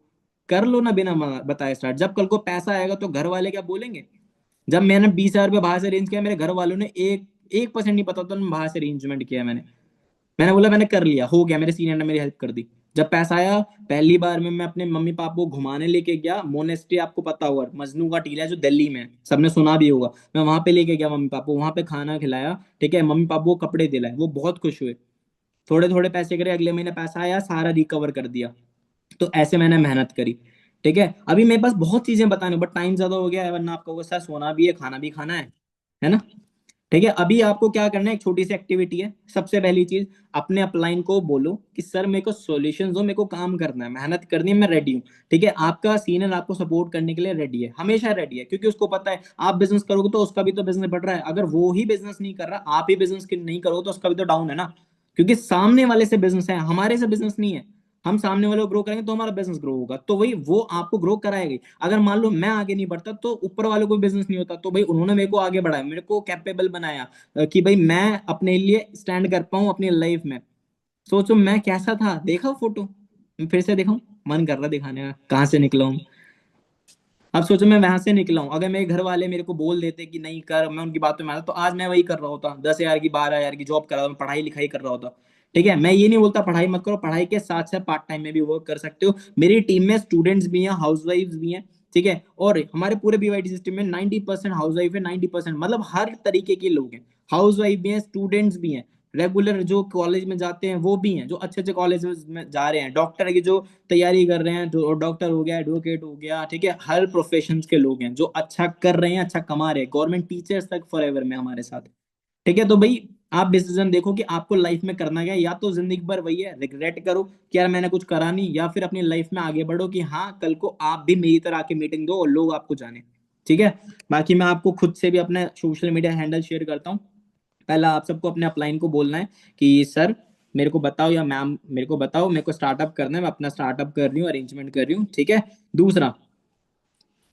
कर लो ना बिना बताए स्टार्ट, जब कल को पैसा आएगा तो घर वाले क्या बोलेंगे? जब मैंने 20,000 रुपये बाहर से अरेंज किया, मेरे घर वालों ने 1% नहीं पता था बाहर से अरेंजमेंट किया मैंने। मैंने बोला मैंने कर लिया, हो गया, मेरे सीनियर ने मेरी हेल्प कर दी। जब पैसा आया, पहली बार में मैं अपने मम्मी पापा को घुमाने लेके गया मोनेस्ट्री, आपको पता होगा मजनू का टीला है जो दिल्ली में है, सबने सुना भी होगा। मैं वहां पे लेके गया मम्मी पापा को, वहां पे खाना खिलाया, ठीक है, मम्मी पापा को कपड़े दिलाए, वो बहुत खुश हुए। थोड़े थोड़े पैसे करे, अगले महीने पैसा आया, सारा रिकवर कर दिया। तो ऐसे मैंने मेहनत करी। ठीक है, अभी मेरे पास बहुत चीजें बताने, बट टाइम ज्यादा हो गया है, वरना आपको वो सर सोना भी है, खाना भी खाना है ना? ठीक है, अभी आपको क्या करना है, एक छोटी सी एक्टिविटी है। सबसे पहली चीज, अपने अपलाइन को बोलो कि सर मेरे को सॉल्यूशंस दो, मेरे को काम करना है, मेहनत करनी है, मैं रेडी हूँ। ठीक है, आपका सीनियर आपको सपोर्ट करने के लिए रेडी है, हमेशा रेडी है, क्योंकि उसको पता है आप बिजनेस करोगे तो उसका भी तो बिजनेस बढ़ रहा है। अगर वो ही बिजनेस नहीं कर रहा, आप ही बिजनेस नहीं करोगे, तो उसका भी तो डाउन है ना। क्योंकि सामने वाले से बिजनेस है, हमारे से बिजनेस नहीं है। हम सामने वाले को ग्रो करेंगे तो हमारा बिजनेस ग्रो होगा, तो वही वो आपको ग्रो कराएगी। अगर मान लो मैं आगे नहीं बढ़ता तो ऊपर वाले को बिजनेस नहीं होता, तो भाई उन्होंने मेरे को आगे बढ़ाया, मेरे को कैपेबल बनाया, कि भाई मैं अपने लिए स्टैंड कर पाऊं अपनी लाइफ में। सोचो मैं कैसा था, देखा फोटो, मैं फिर से दिखाऊं, मन कर रहा दिखाने का, कहाँ से निकला हूं। अब सोचो मैं वहां से निकला हूं, अगर मेरे घर वाले मेरे को बोल देते कि नहीं कर, मैं उनकी बातों में आता, तो आज मैं वही कर रहा होता, 10,000 की 12,000 की जॉब कर रहा होता, पढ़ाई लिखाई कर रहा होता। ठीक है, मैं ये नहीं बोलता पढ़ाई मत करो, पढ़ाई के साथ साथ पार्ट टाइम में भी वर्क कर सकते हो। मेरी टीम में स्टूडेंट्स भी हैं, हाउस वाइफ भी हैं। ठीक है, और हमारे पूरे बीवाईटी सिस्टम में 90% हाउस वाइफ है, 90% मतलब हर तरीके के लोग हैं, हाउस वाइफ भी हैं, स्टूडेंट्स भी हैं, रेगुलर जो कॉलेज में जाते हैं वो भी हैं, जो अच्छे अच्छे कॉलेज में जा रहे हैं, डॉक्टर की जो तैयारी कर रहे हैं, जो डॉक्टर हो गया, एडवोकेट हो गया, ठीक है, हर प्रोफेशन के लोग हैं जो अच्छा कर रहे हैं, अच्छा कमा रहे हैं, गवर्नमेंट टीचर्स तक फॉरएवर में हमारे साथ। ठीक है, तो भाई आप डिसीजन देखो कि आपको लाइफ में करना क्या है, या तो जिंदगी भर वही है रिग्रेट करो कि यार मैंने कुछ करा नहीं, या फिर अपनी लाइफ में आगे बढ़ो कि हाँ कल को आप भी मेरी तरह आके मीटिंग दो और लोग आपको जाने। ठीक है, बाकी मैं आपको खुद से भी अपने सोशल मीडिया हैंडल शेयर करता हूँ। पहला आप सबको अपने अपलाइन को बोलना है कि सर मेरे को बताओ, या मैम मेरे को बताओ, मेरे को स्टार्टअप करना है, मैं अपना स्टार्टअप कर रही हूँ, अरेंजमेंट कर रही हूँ। ठीक है, दूसरा,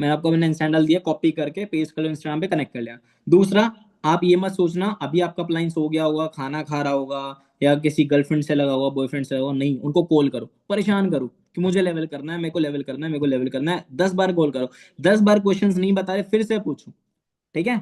मैंने आपको मैंने इंस्टा हैंडल दिया, कॉपी करके पेस्ट कर लो, इंस्टाग्राम पे कनेक्ट कर लिया। दूसरा, आप ये मत सोचना अभी आपका अपलाइन सो गया होगा, खाना खा रहा होगा, या किसी गर्लफ्रेंड से लगा होगा, बॉयफ्रेंड से लगा होगा, नहीं, उनको कॉल करो, परेशान करो कि मुझे लेवल करना है, मेरे को लेवल करना है, मेरे को लेवल करना है, 10 बार कॉल करो, 10 बार क्वेश्चंस नहीं बता रहे फिर से पूछो। ठीक है,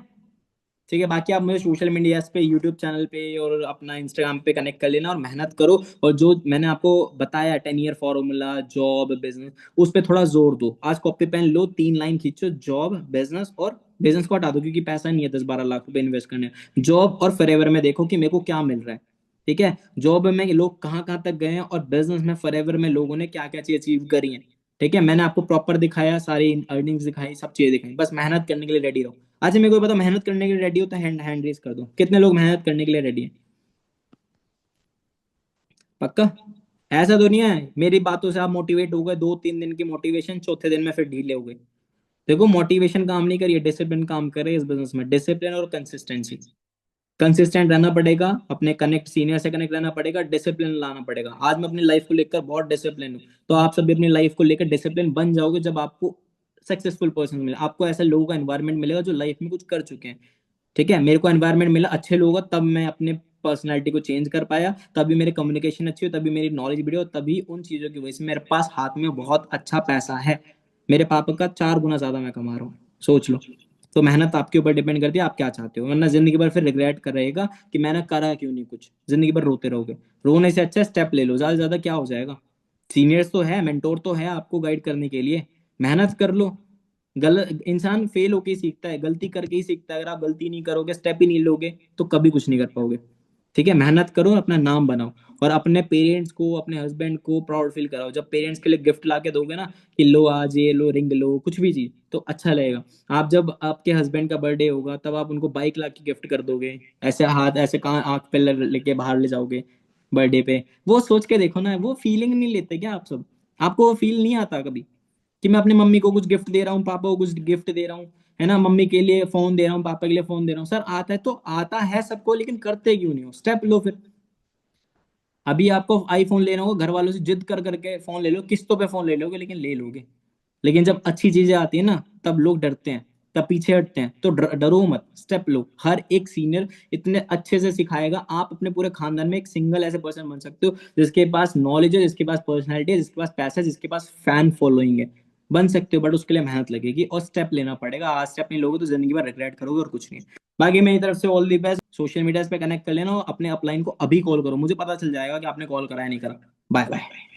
ठीक है, बाकी आप मुझे सोशल मीडिया पे, यूट्यूब चैनल पे और अपना इंस्टाग्राम पे कनेक्ट कर लेना, और मेहनत करो, और जो मैंने आपको बताया 10 ईयर फॉर्मूला, जॉब बिजनेस, उस पर थोड़ा जोर दो। आज कॉपी पेन लो, 3 लाइन खींचो, जॉब बिजनेस, और बिजनेस को हटा दो क्योंकि पैसा नहीं है 10-12 लाख रुपए इन्वेस्ट करने। जॉब और फॉरएवर में देखो कि मेरे को क्या मिल रहा है। ठीक है, जॉब में लोग कहाँ कहाँ तक गए हैं, और बिजनेस में फॉरएवर में लोगों ने क्या क्या चीज अचीव करी है। ठीक है, मैंने आपको प्रॉपर दिखाया, सारी अर्निंग्स दिखाई, सब चीजें दिखाई, बस मेहनत करने के लिए रेडी रहो। अच्छा मेरे को पता, मेहनत करने के लिए रेडी हो तो हैंड हैंड रेस कर दो, कितने लोग मेहनत करने के लिए रेडी हैं? पक्का? ऐसा तो नहीं है मेरी बातों से आप मोटिवेट हो गए, 2-3 दिन की मोटिवेशन, चौथे दिन में फिर ढीले हो गए। देखो मोटिवेशन काम नहीं करिए, डिसिप्लिन काम करे इस बिजनेस में, डिसिप्लिन और कंसिस्टेंसी। कंसिस्टेंट रहना पड़ेगा, अपने कनेक्ट सीनियर से कनेक्ट रहना पड़ेगा, डिसिप्लिन लाना पड़ेगा। आज मैं अपनी लाइफ को लेकर बहुत डिसिप्लिन हूँ, तो आप सभी अपनी लाइफ को लेकर डिसिप्लिन बन जाओगे जब आपको सक्सेसफुल पर्सन मिले, आपको ऐसे लोगों का एनवायरनमेंट मिलेगा जो लाइफ में कुछ कर चुके हैं। ठीक है, मेरे को एनवायरनमेंट मिला अच्छे लोगों का, तब मैं अपने पर्सनालिटी को चेंज कर पाया, तभी मेरी कम्युनिकेशन अच्छी हो, तभी मेरी नॉलेज बढ़ी हो, तभी उन चीजों की वजह से मेरे पास हाथ में बहुत अच्छा पैसा है। मेरे पापा का 4 गुना ज्यादा मैं कमा रहा हूँ, सोच लो। तो मेहनत आपके ऊपर डिपेंड करती है आप क्या चाहते हो, वरना जिंदगी भर फिर रिग्रेट कर रहेगा कि मैंने करा क्यों नहीं कुछ, जिंदगी भर रोते रहोगे। रोने से अच्छा स्टेप ले लो, ज्यादा से ज्यादा क्या हो जाएगा। सीनियर्स तो है, मेंटोर तो है आपको गाइड करने के लिए, मेहनत कर लो। गलत इंसान फेल होके ही सीखता है, गलती करके ही सीखता है, अगर आप गलती नहीं करोगे, स्टेप ही नहीं लोगे, तो कभी कुछ नहीं कर पाओगे। ठीक है, मेहनत करो, अपना नाम बनाओ, और अपने पेरेंट्स को, अपने हस्बैंड को प्राउड फील कराओ। जब पेरेंट्स के लिए गिफ्ट ला के दोगे ना, कि लो आज ये लो, रिंग लो, कुछ भी चीज, तो अच्छा लगेगा। आप जब आपके हस्बैंड का बर्थडे होगा तब आप उनको बाइक ला के गिफ्ट कर दोगे, ऐसे हाथ ऐसे कहाँ आंख पे लेके बाहर ले जाओगे बर्थडे पे, वो सोच के देखो ना, वो फीलिंग नहीं लेते क्या आप सब? आपको वो फील नहीं आता कभी कि मैं अपनी मम्मी को कुछ गिफ्ट दे रहा हूँ, पापा को कुछ गिफ्ट दे रहा हूँ, है ना, मम्मी के लिए फोन दे रहा हूँ, पापा के लिए फोन दे रहा हूँ। सर आता है तो आता है सबको, लेकिन करते क्यों नहीं हो? स्टेप लो फिर। अभी आपको आईफोन लेना होगा, घर वालों से जिद कर करके फोन ले लो, किस्तों पे फोन ले लोगे, लेकिन ले लोगे। लेकिन जब अच्छी चीजें आती है ना, तब लोग डरते हैं, तब पीछे हटते हैं। तो डरो मत, स्टेप लो। हर एक सीनियर इतने अच्छे से सिखाएगा, आप अपने पूरे खानदान में एक सिंगल ऐसे पर्सन बन सकते हो जिसके पास नॉलेज है, जिसके पास पर्सनैलिटी है, जिसके पास पैसा है, जिसके पास फैन फॉलोइंग है। बन सकते हो, बट उसके लिए मेहनत लगेगी और स्टेप लेना पड़ेगा। आज स्टेप नहीं लोगे तो जिंदगी भर रिग्रेट करोगे, और कुछ नहीं। बाकी मेरी तरफ से all the best. Social media पे कनेक्ट कर लेना और अपने अपलाइन को अभी कॉल करो, मुझे पता चल जाएगा कि आपने कॉल करा है नहीं करा। Bye bye.